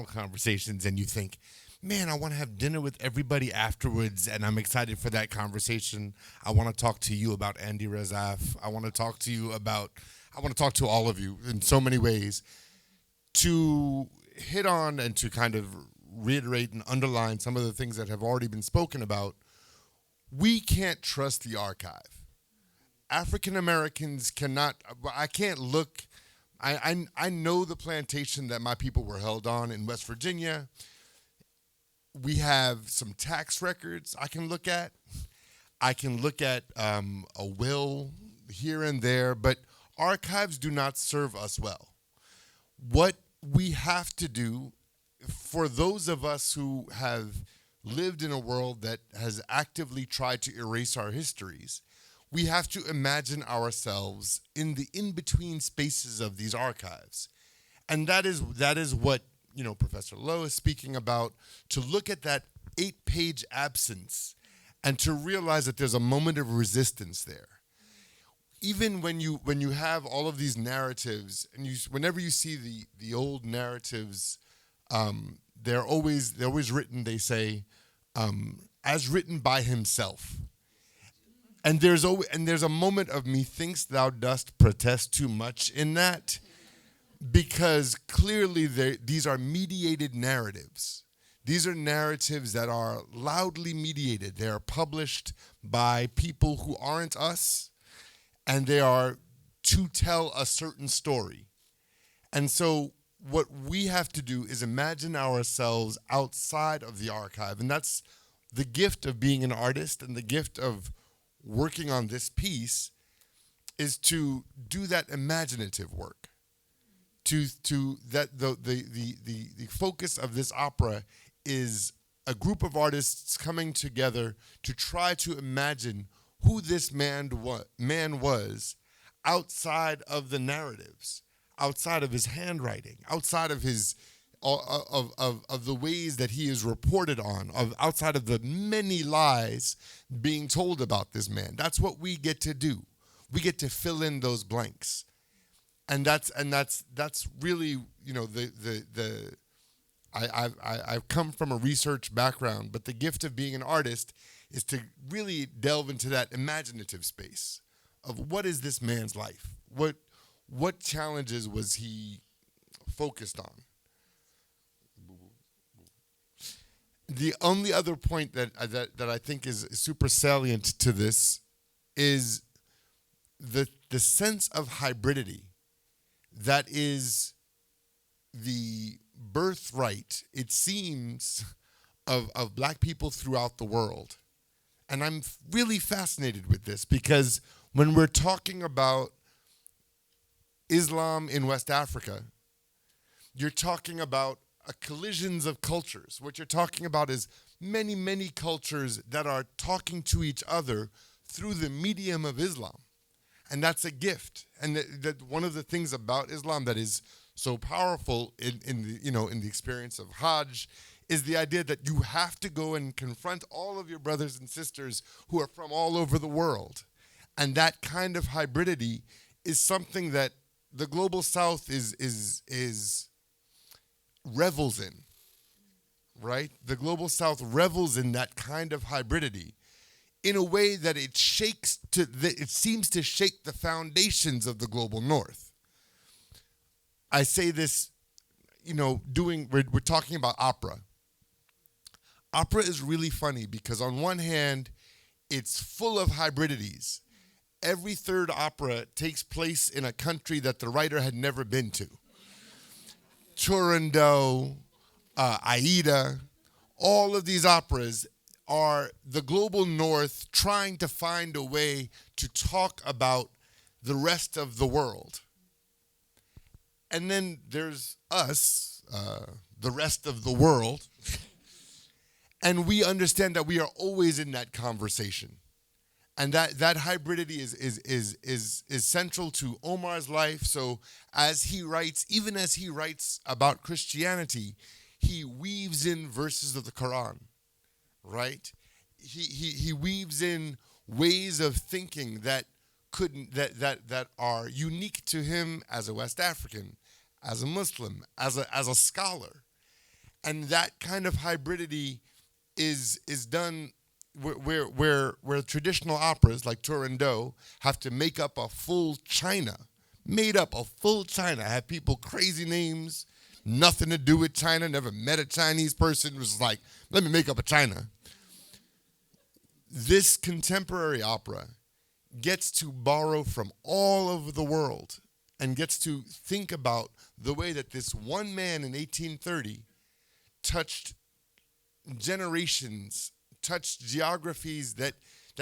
conversations and you think, man, I want to have dinner with everybody afterwards, and I'm excited for that conversation. I want to talk to you about Andy Razaf. I want to talk to all of you in so many ways. To hit on and to kind of reiterate and underline some of the things that have already been spoken about, we can't trust the archive. African Americans cannot, I can't look, I know the plantation that my people were held on in West Virginia. We have some tax records I can look at. I can look at a will here and there, but archives do not serve us well. What we have to do, for those of us who have lived in a world that has actively tried to erase our histories, we have to imagine ourselves in the in-between spaces of these archives. And that is what, Professor Lowe is speaking about, to look at that 8-page absence and to realize that there's a moment of resistance there. Even when you have all of these narratives, and whenever you see the old narratives, they're always written, they say, as written by himself. And there's a moment of methinks thou dost protest too much in that, because clearly these are mediated narratives. These are narratives that are loudly mediated. They are published by people who aren't us, and they are to tell a certain story. And so what we have to do is imagine ourselves outside of the archive. And that's the gift of being an artist, and the gift of working on this piece is to do that imaginative work. The focus of this opera is a group of artists coming together to try to imagine who this man was outside of the narratives, outside of his handwriting, outside of his of the ways that he is reported on, outside of the many lies being told about this man. That's what we get to do. We get to fill in those blanks, and that's really, I've come from a research background, but the gift of being an artist is to really delve into that imaginative space of what is this man's life? What challenges was he focused on? The only other point that I think is super salient to this is the sense of hybridity that is the birthright, it seems, of black people throughout the world. And I'm really fascinated with this, because when we're talking about Islam in West Africa, you're talking about collisions of cultures. What you're talking about is many, many cultures that are talking to each other through the medium of Islam. And that's a gift. And that one of the things about Islam that is so powerful in the experience of Hajj is the idea that you have to go and confront all of your brothers and sisters who are from all over the world. And that kind of hybridity is something that the global South is revels in, right? The global South revels in that kind of hybridity in a way that it seems to shake the foundations of the global North. I say this, we're talking about opera. Opera is really funny because on one hand, it's full of hybridities. Every third opera takes place in a country that the writer had never been to. Turandot, Aida, all of these operas are the global north trying to find a way to talk about the rest of the world. And then there's us, the rest of the world, and we understand that we are always in that conversation. And that hybridity is central to Omar's life. So even as he writes about Christianity, he weaves in verses of the Quran, right? He weaves in ways of thinking that are unique to him as a West African, as a Muslim, as a scholar. And that kind of hybridity is done where traditional operas like Turandot have to make up a full China, have people crazy names, nothing to do with China, never met a Chinese person, was like, let me make up a China. This contemporary opera gets to borrow from all over the world and gets to think about the way that this one man in 1830 touched generations, touched geographies that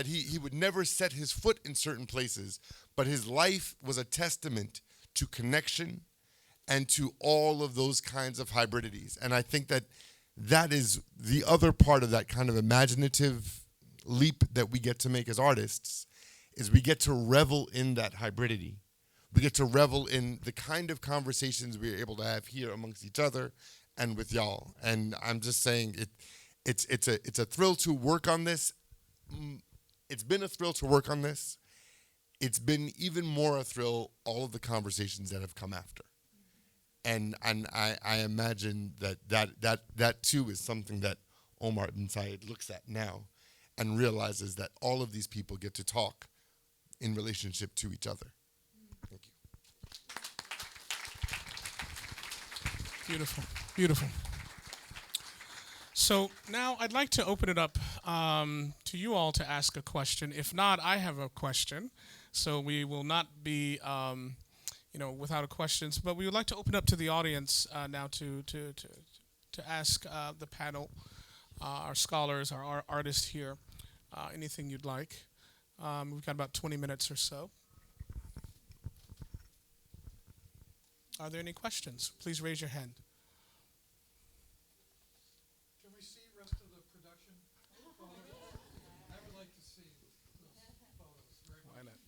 he would never set his foot in certain places, but his life was a testament to connection and to all of those kinds of hybridities. And I think that is the other part of that kind of imaginative leap that we get to make as artists, is we get to revel in that hybridity. We get to revel in the kind of conversations we're able to have here amongst each other and with y'all. And I'm just saying it's a thrill to work on this. It's been a thrill to work on this. It's been even more a thrill, all of the conversations that have come after. And I imagine that too is something that Omar ibn Said looks at now and realizes that all of these people get to talk in relationship to each other. Thank you. Beautiful, beautiful. So now I'd like to open it up to you all to ask a question. If not, I have a question. So we will not be, without questions. But we would like to open up to the audience now to ask the panel, our scholars, our artists here, anything you'd like. We've got about 20 minutes or so. Are there any questions? Please raise your hand. Can we see rest of the production photos? I would like to see those photos very much. Why not?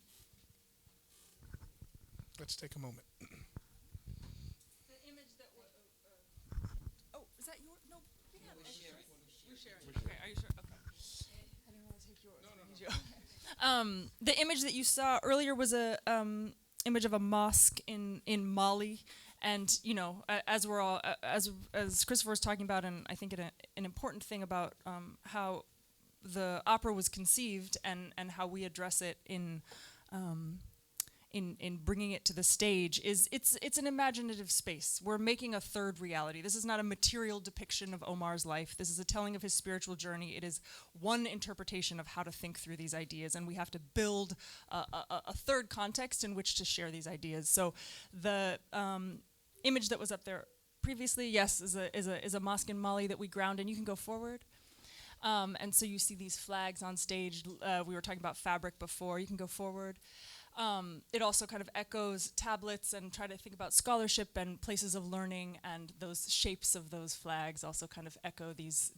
Let's take a moment. The image that is that your? No, we have it. We're sharing. Okay, are you sure? Okay. I didn't want to take yours. No. The image that you saw earlier was a image of a mosque in Mali, and as we're all as Christopher was talking about, and I think an important thing about how the opera was conceived and how we address it in bringing it to the stage is it's an imaginative space. We're making a third reality. This is not a material depiction of Omar's life. This is a telling of his spiritual journey. It is one interpretation of how to think through these ideas, and we have to build a third context in which to share these ideas. So the image that was up there previously, yes, is a mosque in Mali that we ground, and you can go forward. And so you see these flags on stage. We were talking about fabric before. You can go forward. It also kind of echoes tablets, and try to think about scholarship and places of learning, and those shapes of those flags also kind of echo these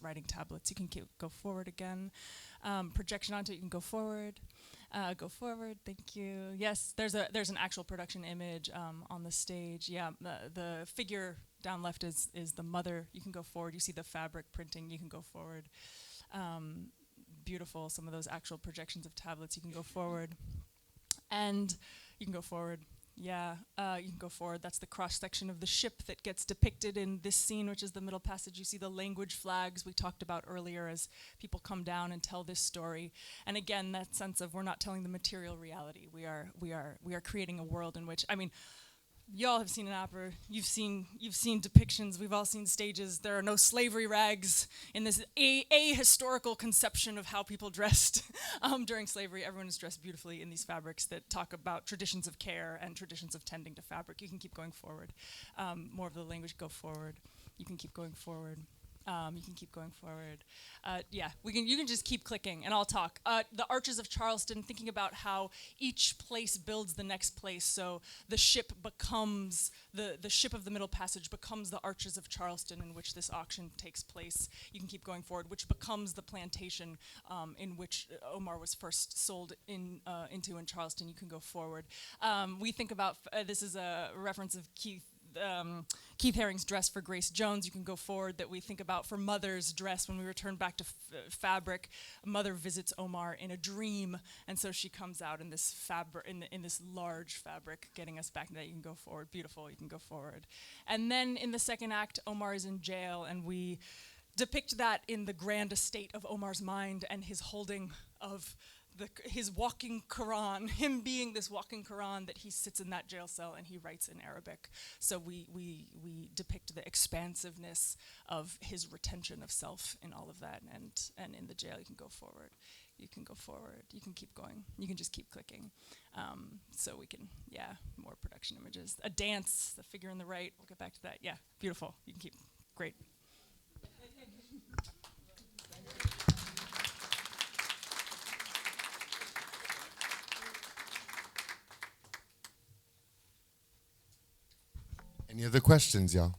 writing tablets. You can go forward again. Projection onto it. You can go forward. Go forward. Thank you. Yes, there's an actual production image on the stage. Yeah, the figure down left is the mother. You can go forward. You see the fabric printing. You can go forward. Beautiful, some of those actual projections of tablets. You can go forward, and you can go forward. Yeah, you can go forward. That's the cross section of the ship that gets depicted in this scene, which is the middle passage. You see the language flags we talked about earlier as people come down and tell this story. And again, that sense of we're not telling the material reality. We are creating a world in which, y'all have seen an opera. You've seen depictions. We've all seen stages. There are no slavery rags in this ahistorical conception of how people dressed during slavery. Everyone is dressed beautifully in these fabrics that talk about traditions of care and traditions of tending to fabric. You can keep going forward. More of the language, go forward. You can keep going forward. You can keep going forward. Yeah, you can just keep clicking, and I'll talk. The Arches of Charleston, thinking about how each place builds the next place. So the ship becomes, the ship of the Middle Passage becomes the Arches of Charleston in which this auction takes place. You can keep going forward, which becomes the plantation in which Omar was first sold into in Charleston. You can go forward. We think about, this is a reference of Keith Haring's Dress for Grace Jones. You can go forward, that we think about for Mother's dress. When we return back to fabric, Mother visits Omar in a dream, and so she comes out in this fabric, in this large fabric, getting us back to that. You can go forward. Beautiful. You can go forward. And then in the second act, Omar is in jail, and we depict that in the grand estate of Omar's mind and his holding of his walking Quran, him being this walking Quran, that he sits in that jail cell and he writes in Arabic. So we depict the expansiveness of his retention of self in all of that, and in the jail you can go forward. You can go forward. You can keep going. You can just keep clicking. So we can, yeah, more production images. A dance, the figure in the right. We'll get back to that. Yeah, beautiful. You can keep, great. Any other questions, y'all?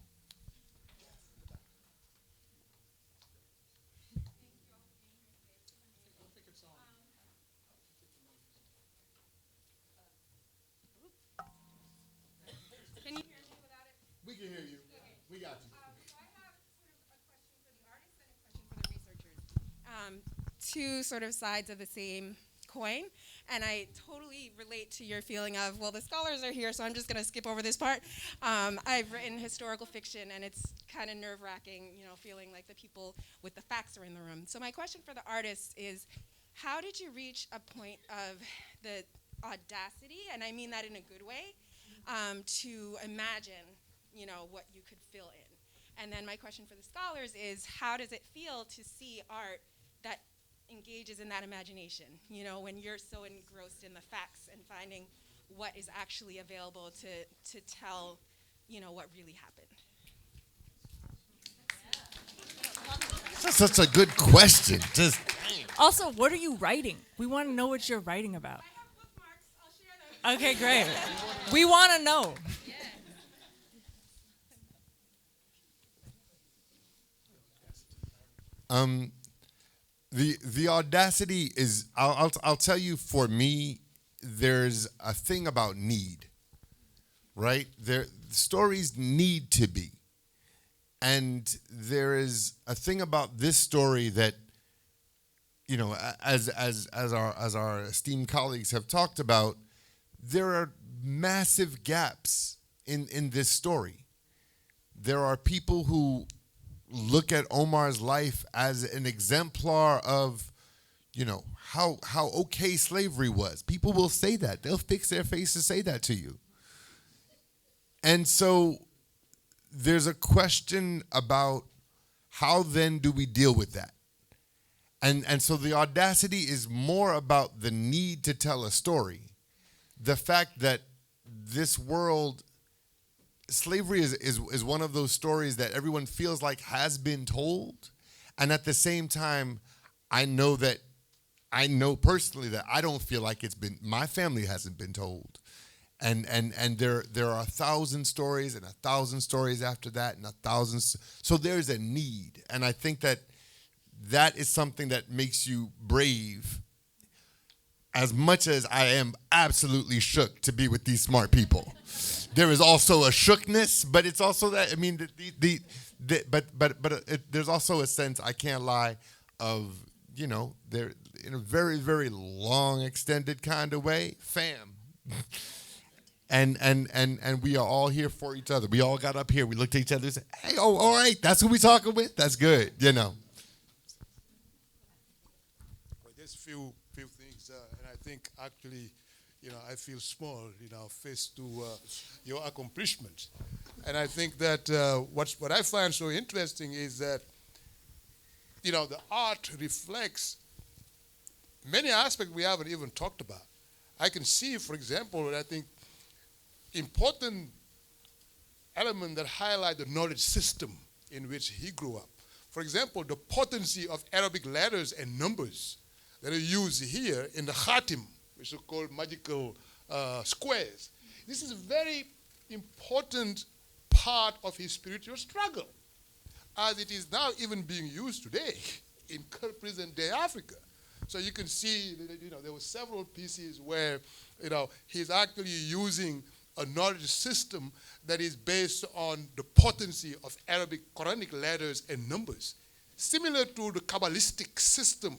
Can you hear me without it? We can hear you. Okay. We got you. So I have sort of a question for the artists and a question for the researchers. Two sort of sides of the same coin, and I totally relate to your feeling of, well, the scholars are here, so I'm just going to skip over this part. I've written historical fiction, and it's kind of nerve-wracking, you know, feeling like the people with the facts are in the room. So my question for the artists is, how did you reach a point of the audacity, and I mean that in a good way, to imagine, you know, what you could fill in? And then my question for the scholars is, how does it feel to see art that engages in that imagination, you know, when you're so engrossed in the facts and finding what is actually available to tell, you know, what really happened? That's such a good question. Just Also, what are you writing? We want to know what you're writing about. I have bookmarks. I'll share them. Okay, great. We want to know. The audacity is, I'll tell you, for me, there's a thing about need, right? Stories need to be. And there is a thing about this story that, you know, as our esteemed colleagues have talked about, there are massive gaps in this story. There are people who look at Omar's life as an exemplar of, you know, how okay slavery was. People will say that. They'll fix their face to say that to you. And so there's a question about how then do we deal with that? And so the audacity is more about the need to tell a story. The fact that this world, slavery is one of those stories that everyone feels like has been told. And at the same time, I know personally that I don't feel like my family hasn't been told. And there are 1,000 stories and 1,000 stories after that and 1,000. So there's a need. And I think that is something that makes you brave, as much as I am absolutely shook to be with these smart people. There is also a shookness, but it's also that, I mean, there's also a sense, I can't lie, of, you know, they're in a very, very long, extended kind of way, fam. And we are all here for each other. We all got up here, we looked at each other and said, hey, oh, all right, that's who we talking with? That's good, you know. Well, there's few things, and I think actually I feel small, faced to your accomplishments. And I think that what I find so interesting is that, the art reflects many aspects we haven't even talked about. I can see, for example, I think important elements that highlight the knowledge system in which he grew up. For example, the potency of Arabic letters and numbers that are used here in the khatim, which are called magical squares. This is a very important part of his spiritual struggle, as it is now even being used today in present-day Africa. So you can see, there were several pieces where, he's actually using a knowledge system that is based on the potency of Arabic Quranic letters and numbers, similar to the Kabbalistic system,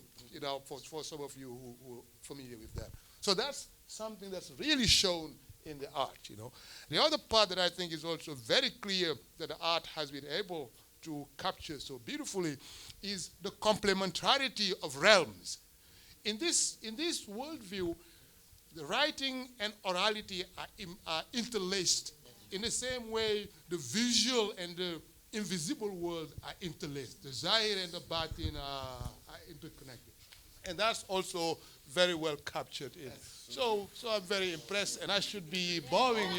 for some of you who are familiar with that. So that's something that's really shown in the art, The other part that I think is also very clear that the art has been able to capture so beautifully is the complementarity of realms. In this worldview, the writing and orality are interlaced in the same way the visual and the invisible world are interlaced. The Zahir and the Batin are interconnected. And that's also very well captured in. So I'm very impressed, and I should be bowing,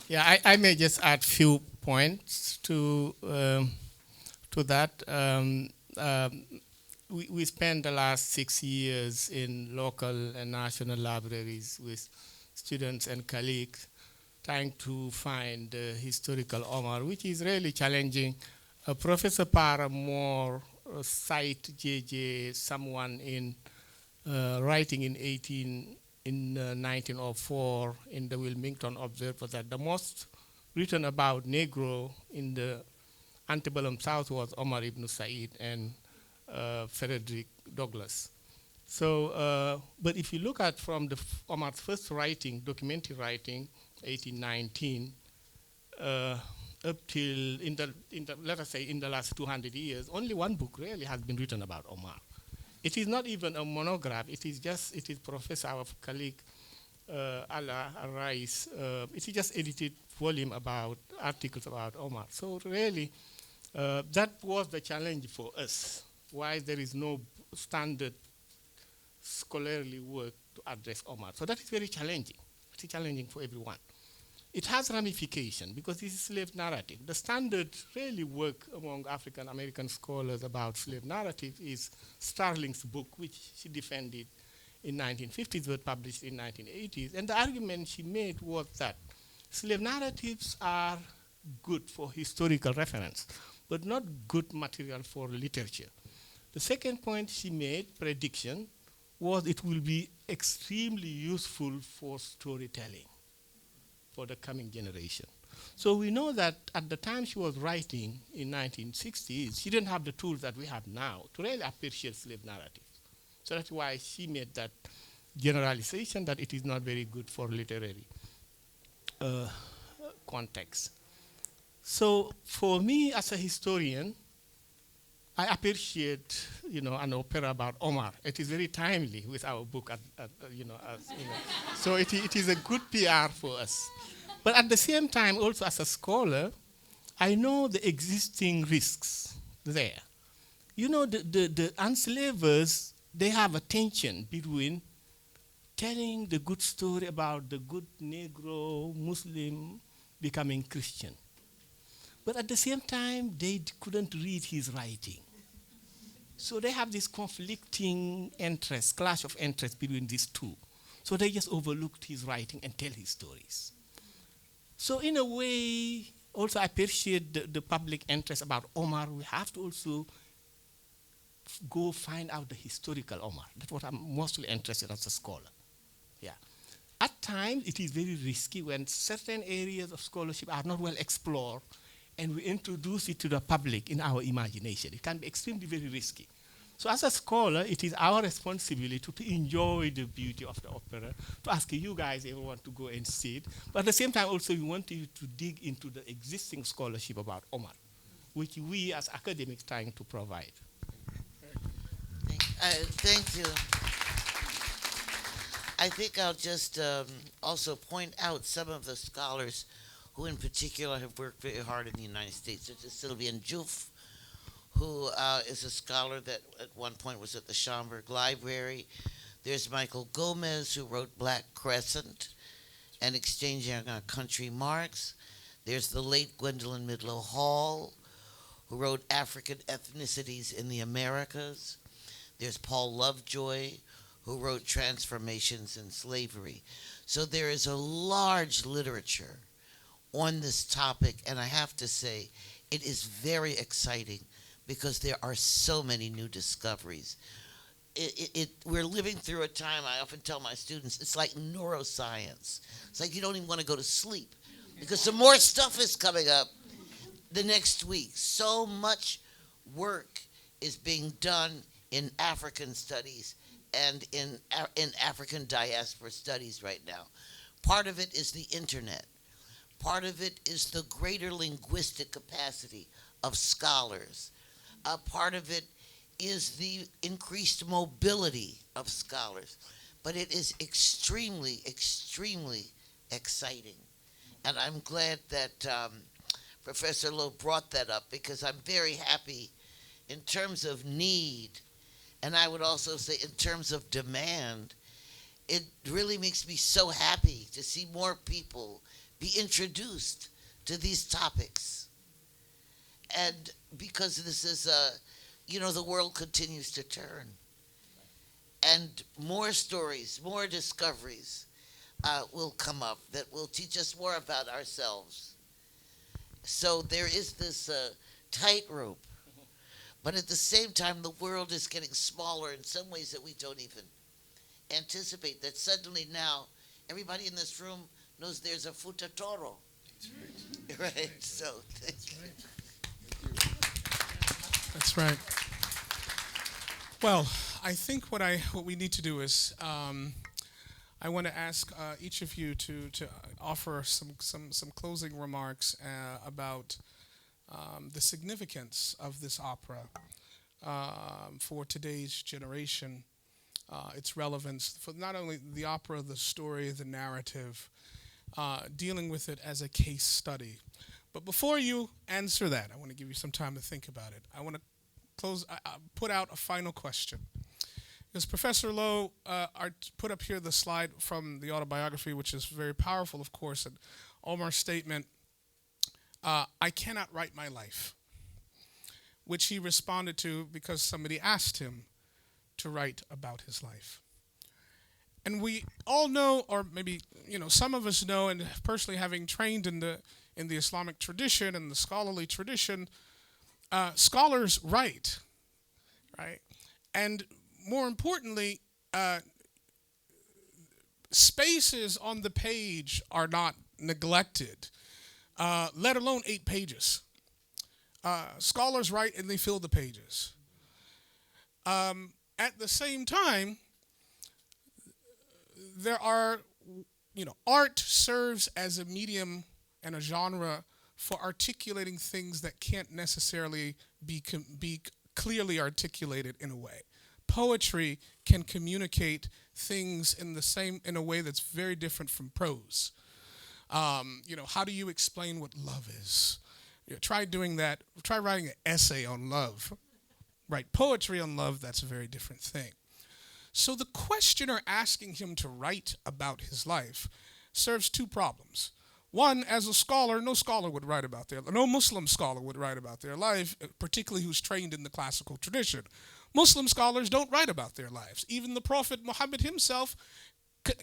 Yeah, I may just add few points to that. We spent the last 6 years in local and national libraries with students and colleagues trying to find the historical Omar, which is really challenging. Professor Paramore cite J.J. someone in writing in 1904 in the Wilmington Observer that the most written about Negro in the antebellum South was Omar ibn Said and Frederick Douglass. So, but if you look at from Omar's first writing, documentary writing, 1819, up till let us say in the last 200 years, only one book really has been written about Omar. It is not even a monograph. It is Professor, our colleague, Ala Rice. It is just edited volume about articles about Omar. So really, that was the challenge for us. Why there is no standard scholarly work to address Omar. So that is very challenging. It's challenging for everyone. It has ramification because this is slave narrative. The standard really work among African American scholars about slave narrative is Starling's book, which she defended in 1950s but published in 1980s. And the argument she made was that slave narratives are good for historical reference, but not good material for literature. The second point she made, prediction, was it will be extremely useful for storytelling for the coming generation. So we know that at the time she was writing in 1960s, she didn't have the tools that we have now to really appreciate slave narratives. So that's why she made that generalization that it is not very good for literary context. So for me as a historian, I appreciate, an opera about Omar. It is very timely with our book, So it is a good PR for us. But at the same time, also as a scholar, I know the existing risks there. The enslavers, they have a tension between telling the good story about the good Negro Muslim becoming Christian. But at the same time, they couldn't read his writing. So they have this conflicting interest, clash of interest between these two. So they just overlooked his writing and tell his stories. So in a way, also I appreciate the public interest about Omar. We have to also go find out the historical Omar. That's what I'm mostly interested in as a scholar. Yeah. At times, it is very risky when certain areas of scholarship are not well explored and we introduce it to the public in our imagination. It can be extremely very risky. So as a scholar, it is our responsibility to enjoy the beauty of the opera, to ask you guys if you want to go and see it. But at the same time, also, we want you to dig into the existing scholarship about Omar, which we as academics trying to provide. Thank you. Thank you. I think I'll just also point out some of the scholars who, in particular, have worked very hard in the United States. There's Sylvian Juf, who is a scholar that at one point was at the Schomburg Library. There's Michael Gomez, who wrote Black Crescent and Exchanging Our Country Marks. There's the late Gwendolyn Midlow Hall, who wrote African Ethnicities in the Americas. There's Paul Lovejoy, who wrote Transformations in Slavery. So there is a large literature on this topic, and I have to say, it is very exciting because there are so many new discoveries. We're living through a time, I often tell my students, it's like neuroscience. It's like you don't even want to go to sleep because some more stuff is coming up the next week. So much work is being done in African studies and in African diaspora studies right now. Part of it is the internet. Part of it is the greater linguistic capacity of scholars. Part of it is the increased mobility of scholars. But it is extremely, extremely exciting. And I'm glad that Professor Lowe brought that up because I'm very happy in terms of need, and I would also say in terms of demand. It really makes me so happy to see more people be introduced to these topics. And because this is the world continues to turn. And more stories, more discoveries will come up that will teach us more about ourselves. So there is this tightrope. But at the same time, the world is getting smaller in some ways that we don't even anticipate. That suddenly now, everybody in this room knows there's a futatoro. That's right. Right? So, thank you. That's right. Well, I think what we need to do is I want to ask each of you to offer some closing remarks about the significance of this opera for today's generation, its relevance for not only the opera, the story, the narrative, dealing with it as a case study. But before you answer that, I want to give you some time to think about it. I want to put out a final question. Because Professor Lowe put up here the slide from the autobiography, which is very powerful, of course, and Omar's statement, I cannot write my life, which he responded to because somebody asked him to write about his life. And we all know, or maybe some of us know, and personally having trained in the Islamic tradition and the scholarly tradition, scholars write, right? And more importantly, spaces on the page are not neglected, let alone 8 pages. Scholars write and they fill the pages. At the same time, there are, art serves as a medium and a genre for articulating things that can't necessarily be clearly articulated in a way. Poetry can communicate things in a way that's very different from prose. How do you explain what love is? Try doing that. Try writing an essay on love. Write poetry on love, that's a very different thing. So the questioner asking him to write about his life serves 2 problems. One, as a scholar, no scholar would write about no Muslim scholar would write about their life, particularly who's trained in the classical tradition. Muslim scholars don't write about their lives. Even the Prophet Muhammad himself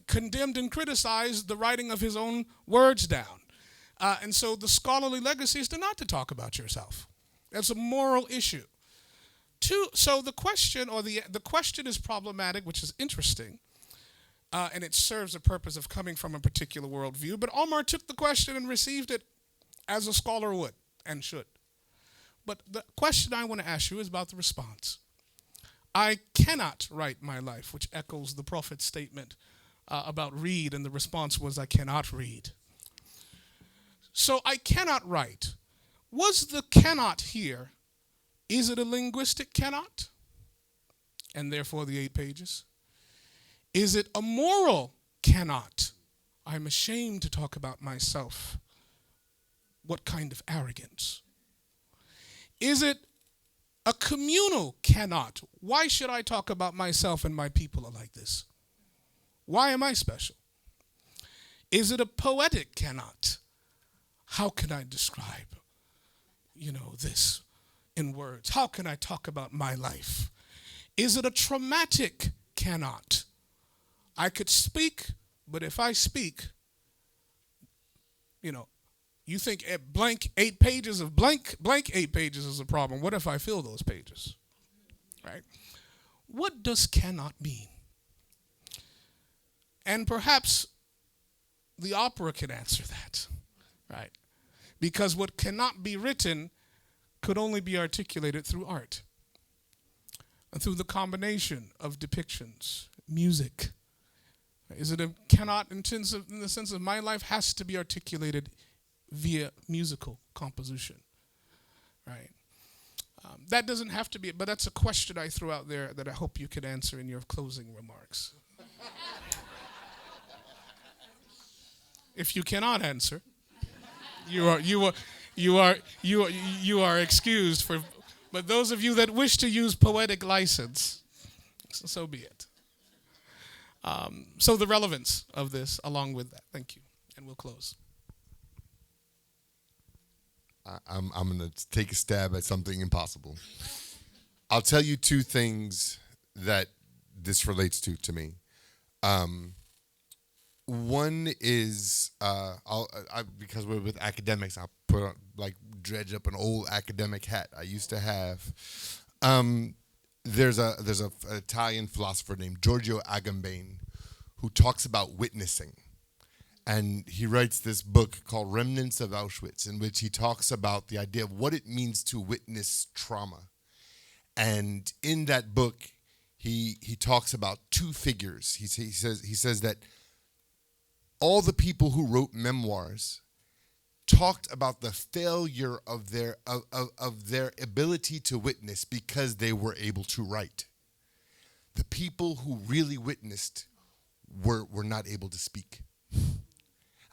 condemned and criticized the writing of his own words down. And so the scholarly legacy is not to talk about yourself. That's a moral issue. 2, so the question the question is problematic, which is interesting, and it serves a purpose of coming from a particular worldview. But Omar took the question and received it as a scholar would and should. But the question I want to ask you is about the response. I cannot write my life, which echoes the Prophet's statement about read, and the response was, I cannot read. So I cannot write. Was the cannot here, is it a linguistic cannot? and therefore the 8 pages? Is it a moral cannot? I'm ashamed to talk about myself. What kind of arrogance? Is it a communal cannot? Why should I talk about myself and my people are like this? Why am I special? Is it a poetic cannot? How can I describe, this in words? How can I talk about my life? Is it a traumatic cannot? I could speak, but if I speak, you think blank 8 pages of blank 8 pages is a problem. What if I fill those pages? Right? What does cannot mean? And perhaps the opera can answer that, right? Because what cannot be written could only be articulated through art and through the combination of depictions, music. Is it a cannot in the sense of my life has to be articulated via musical composition, right? That doesn't have to be, but that's a question I threw out there that I hope you could answer in your closing remarks. If you cannot answer, you are excused for. But those of you that wish to use poetic license, so be it. So the relevance of this, along with that. Thank you, and we'll close. I'm going to take a stab at something impossible. I'll tell you 2 things that this relates to me. One is because we're with academics, I'll dredge up an old academic hat I used to have. There's a Italian philosopher named Giorgio Agamben who talks about witnessing. And he writes this book called Remnants of Auschwitz, in which he talks about the idea of what it means to witness trauma. And in that book, he talks about 2 figures. He says that all the people who wrote memoirs talked about the failure of their ability to witness because they were able to write. The people who really witnessed were not able to speak.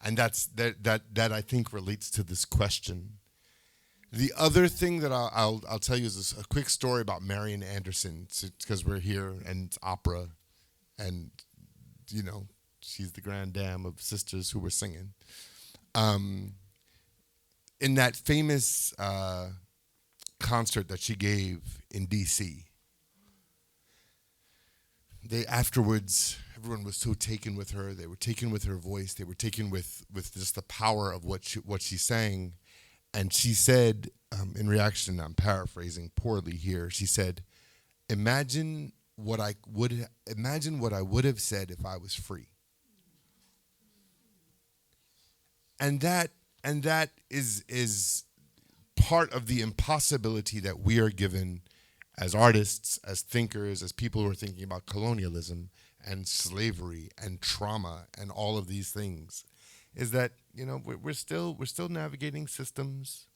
And that I think relates to this question. The other thing that I'll tell you is a quick story about Marian Anderson, because we're here and it's opera, and she's the grand dame of sisters who were singing. In that famous concert that she gave in D.C., afterwards, everyone was so taken with her. They were taken with her voice. They were taken with just the power of what she sang. And she said, in reaction, I'm paraphrasing poorly here, she said, imagine what I would have said if I was free. And that is part of the impossibility that we are given as artists, as thinkers, as people who are thinking about colonialism and slavery and trauma and all of these things, is that we're still navigating systems.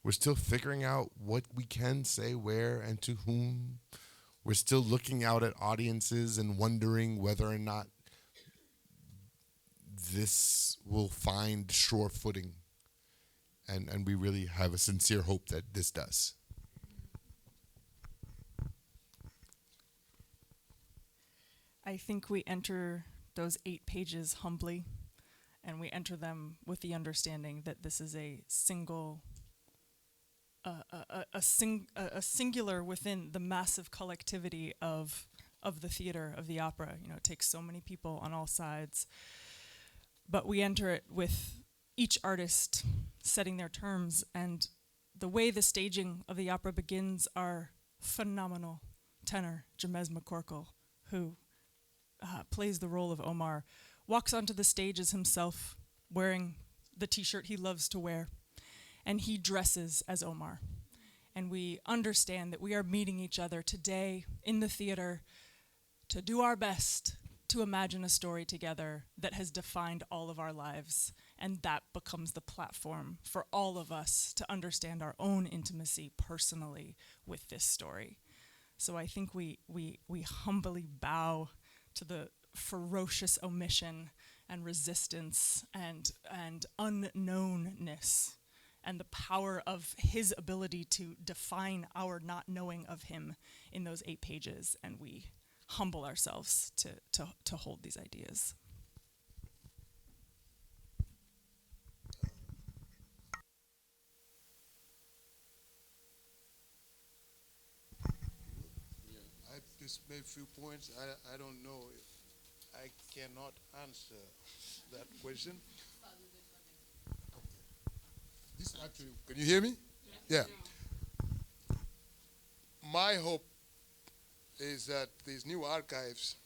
We're still figuring out what we can say where and to whom. We're still looking out at audiences and wondering whether or not this will find sure footing. And we really have a sincere hope that this does. I think we enter those 8 pages humbly, and we enter them with the understanding that this is a single, a singular within the massive collectivity of the theater, of the opera. It takes so many people on all sides, but we enter it with each artist setting their terms, and the way the staging of the opera begins, our phenomenal tenor, Jamez McCorkle, who plays the role of Omar, walks onto the stage as himself, wearing the t-shirt he loves to wear, and he dresses as Omar. And we understand that we are meeting each other today in the theater to do our best to imagine a story together that has defined all of our lives, and that becomes the platform for all of us to understand our own intimacy personally with this story. So I think we humbly bow to the ferocious omission and resistance and unknownness and the power of his ability to define our not knowing of him in those 8 pages, and we humble ourselves to hold these ideas. I just made a few points. I don't know if I cannot answer that question. This actually, can you hear me? Yeah. My hope is that these new archives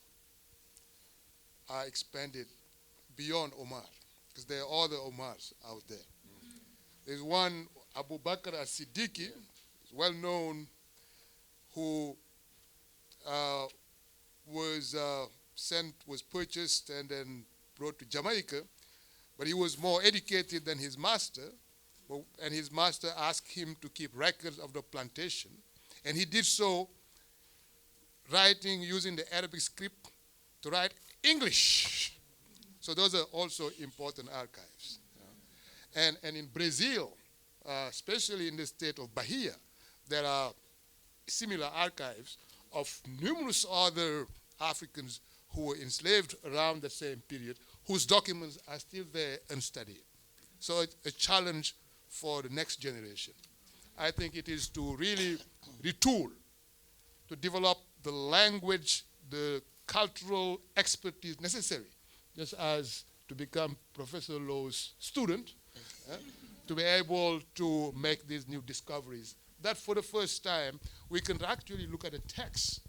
are expanded beyond Omar, because there are other Omars out there. There's one, Abu Bakr as-Siddiqui, well known, who was purchased and then brought to Jamaica, but he was more educated than his master, and his master asked him to keep records of the plantation, and he did so, writing using the Arabic script to write English. So those are also important archives. And in Brazil, especially in the state of Bahia, there are similar archives of numerous other Africans who were enslaved around the same period, whose documents are still there unstudied. So it's a challenge for the next generation. I think it is to really retool, to develop the language, the cultural expertise necessary, just as to become Professor Lowe's student, to be able to make these new discoveries. That for the first time, we can actually look at a text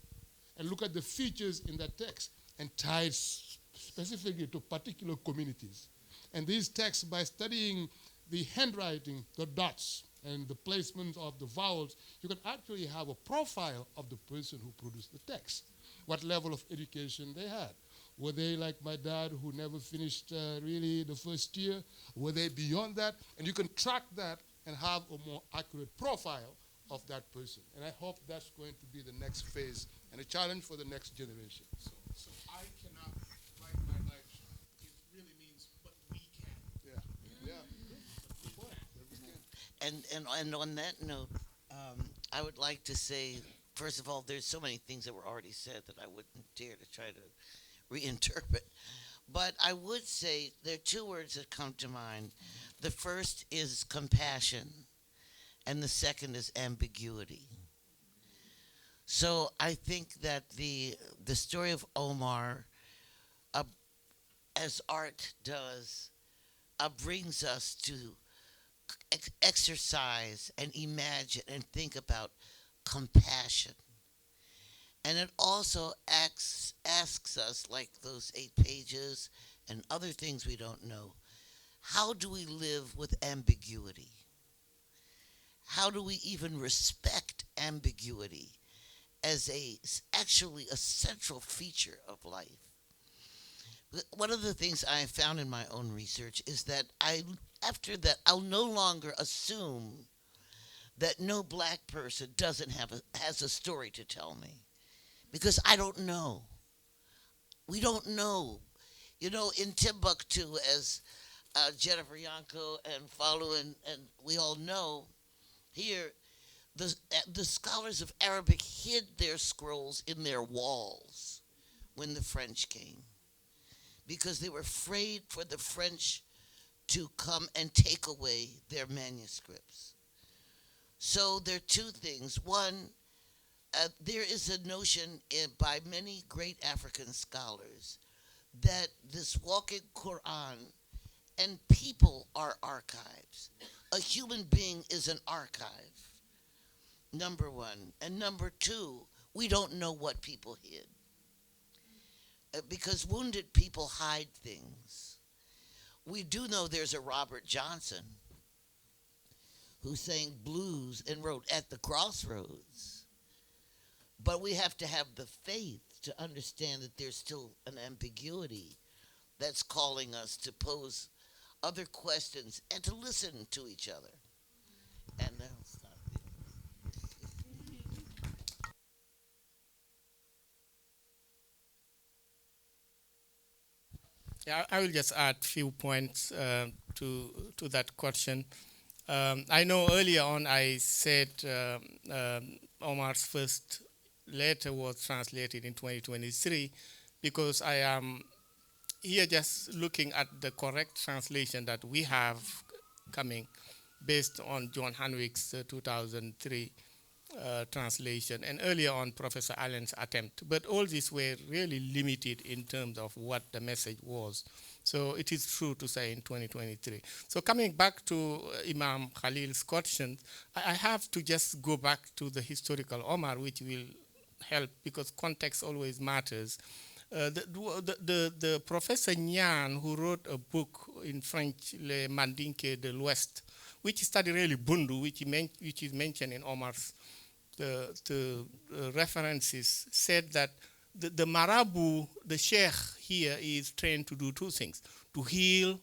and look at the features in that text and tie it specifically to particular communities. And these texts, by studying the handwriting, the dots, and the placement of the vowels, you can actually have a profile of the person who produced the text, what level of education they had. Were they like my dad, who never finished really the first year? Were they beyond that? And you can track that and have a more accurate profile of that person. And I hope that's going to be the next phase and a challenge for the next generation. So I cannot write my life. It really means, but we can. Yeah. And on that note, I would like to say, first of all, there's so many things that were already said that I wouldn't dare to try to reinterpret. But I would say there are 2 words that come to mind. The first is compassion, and the second is ambiguity. So I think that the story of Omar, as art does, brings us to exercise and imagine and think about compassion. And it also asks us, like those 8 pages and other things we don't know, how do we live with ambiguity? How do we even respect ambiguity as actually a central feature of life? One of the things I have found in my own research is that after that, I'll no longer assume that no black person has a story to tell me, because I don't know. We don't know. You know, in Timbuktu, as Jennifer Yanko and Falu and we all know, here, the scholars of Arabic hid their scrolls in their walls when the French came, because they were afraid for the French to come and take away their manuscripts. So there are 2 things. One, there is a notion by many great African scholars that this walking Quran and people are archives. A human being is an archive, number 1. And number 2, we don't know what people hid. Because wounded people hide things. We do know there's a Robert Johnson who sang blues and wrote At the Crossroads. But we have to have the faith to understand that there's still an ambiguity that's calling us to pose other questions and to listen to each other. And I'll stop there. Yeah, I will just add a few points to that question. I know earlier on I said Omar's first letter was translated in 2023 because I am here just looking at the correct translation that we have coming based on John Hanwick's 2003 translation, and earlier on Professor Allen's attempt. But all these were really limited in terms of what the message was. So it is true to say in 2023. So coming back to Imam Khalil's question, I have to just go back to the historical Omar, which will help because context always matters. The Professor Nyan, who wrote a book in French, Le Mandinke de l'Ouest, which studied really Bundu, which is mentioned in Omar's references, said that the Marabu, the Sheikh here, is trained to do two things: to heal,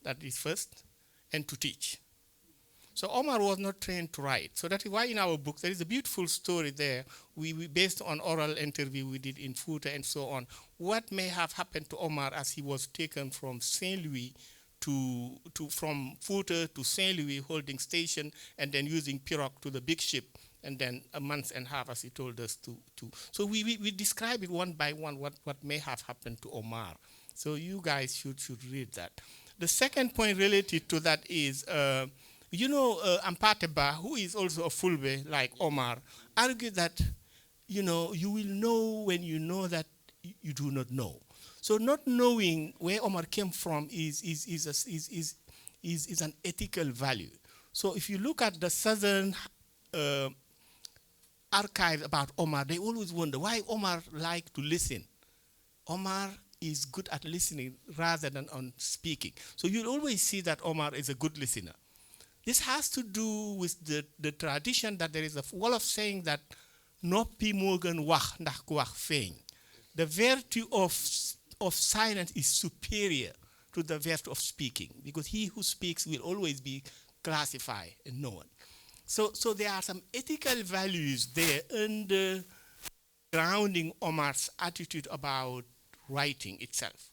that is first, and to teach. So Omar was not trained to write. So that is why in our book there is a beautiful story there. We based on oral interview we did in Futa and so on. What may have happened to Omar as he was taken from Saint Louis from Futa to Saint Louis, holding station, and then using pirogue to the big ship, and then a month and a half, as he told us, to. So we describe it one by one what may have happened to Omar. So you guys should read that. The second point related to that is, Ampateba, who is also a Fulbe like Omar, argued that, you will know when you know that you do not know. So not knowing where Omar came from is an ethical value. So if you look at the Southern archives about Omar, they always wonder why Omar liked to listen. Omar is good at listening rather than on speaking. So you'll always see that Omar is a good listener. This has to do with the tradition that there is a wall of saying that noppi mogen wax ndax ku wax feeñ. The virtue of silence is superior to the virtue of speaking, because he who speaks will always be classified and known. So there are some ethical values there under grounding Omar's attitude about writing itself.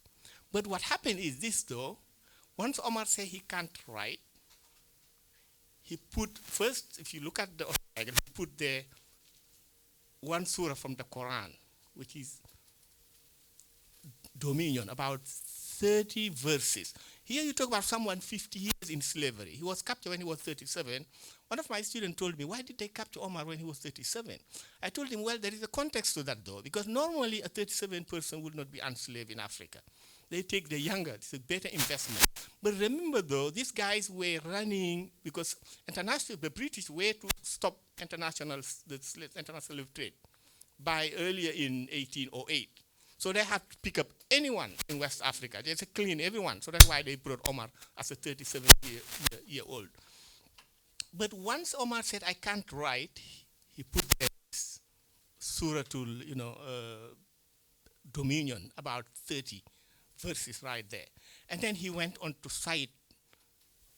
But what happened is this, though. Once Omar said he can't write, he put first, if you look at the autobiography, he put there one surah from the Quran, which is Dominion, about 30 verses. Here you talk about someone 50 years in slavery. He was captured when he was 37. One of my students told me, why did they capture Omar when he was 37? I told him, well, there is a context to that, though, because normally a 37 person would not be enslaved in Africa. They take the younger. It's a better investment. But remember, though, these guys were running because the British were to stop international slave trade by earlier in 1808. So they had to pick up anyone in West Africa. They had to clean everyone. So that's why they brought Omar as a 37-year-old. But once Omar said, I can't write, he put this surah to, Dominion, about 30 verses right there. And then he went on to cite,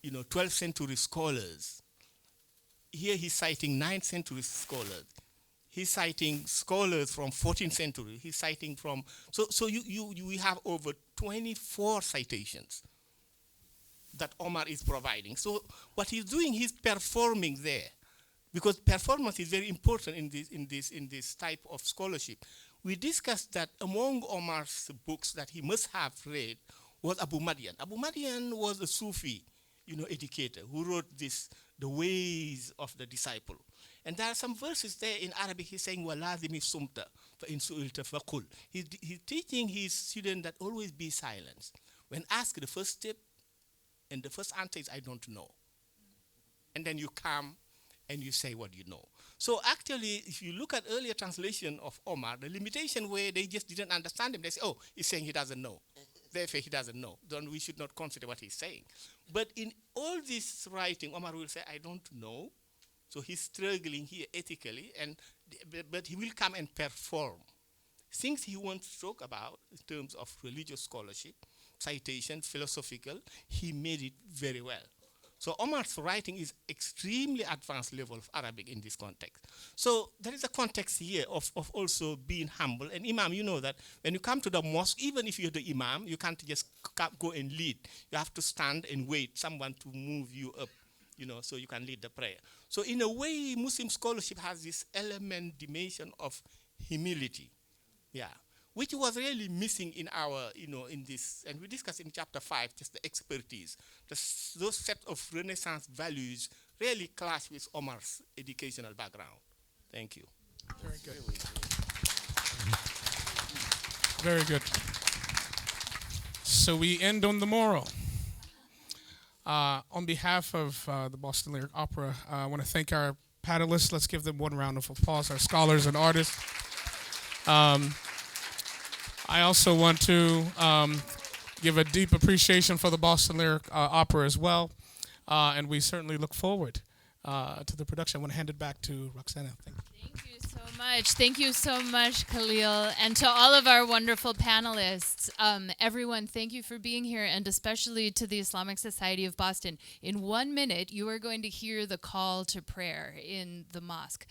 12th century scholars. Here he's citing 9th century scholars. He's citing scholars from 14th century. He's citing from, so you have over 24 citations that Omar is providing. So what he's doing, he's performing there, because performance is very important in this type of scholarship. We discussed that among Omar's books that he must have read was Abu Madian. Abu Madian was a Sufi, educator who wrote the ways of the disciple. And there are some verses there in Arabic. He's saying, "Walazimi sumta fa in su'ilta faqul." He's teaching his student that always be silent. When asked, the first step and the first answer is, "I don't know." And then you come and you say what you know. So actually, if you look at earlier translation of Omar, the limitation where they just didn't understand him, they say, "Oh, he's saying he doesn't know. Therefore, he doesn't know. Then we should not consider what he's saying." But in all this writing, Omar will say, "I don't know." So he's struggling here ethically, but he will come and perform. Things he wants to talk about in terms of religious scholarship, citation, philosophical, he made it very well. So Omar's writing is extremely advanced level of Arabic in this context. So there is a context here of also being humble. And Imam, you know that when you come to the mosque, even if you're the Imam, you can't just go and lead. You have to stand and wait someone to move you up, so you can lead the prayer. So in a way, Muslim scholarship has this element, dimension of humility, which was really missing in our, in this, and we discussed in chapter 5, just the expertise. Those set of Renaissance values really clash with Omar's educational background. Thank you. Very good. Very good. So we end on the moral. On behalf of the Boston Lyric Opera, I want to thank our panelists. Let's give them one round of applause, our scholars and artists. I also want to give a deep appreciation for the Boston Lyric Opera as well, and we certainly look forward to the production. I want to hand it back to Roxana. Thank you. Thank you so much. Thank you so much, Khalil, and to all of our wonderful panelists. Everyone, thank you for being here, and especially to the Islamic Society of Boston. In 1 minute, you are going to hear the call to prayer in the mosque.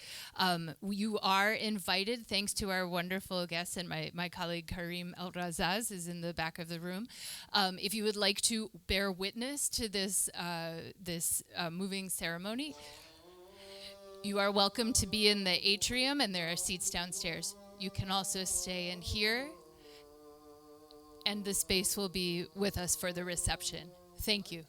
You are invited, thanks to our wonderful guests, and my colleague Karim El-Razaz is in the back of the room. If you would like to bear witness to this moving ceremony, you are welcome to be in the atrium, and there are seats downstairs. You can also stay in here, and the space will be with us for the reception. Thank you.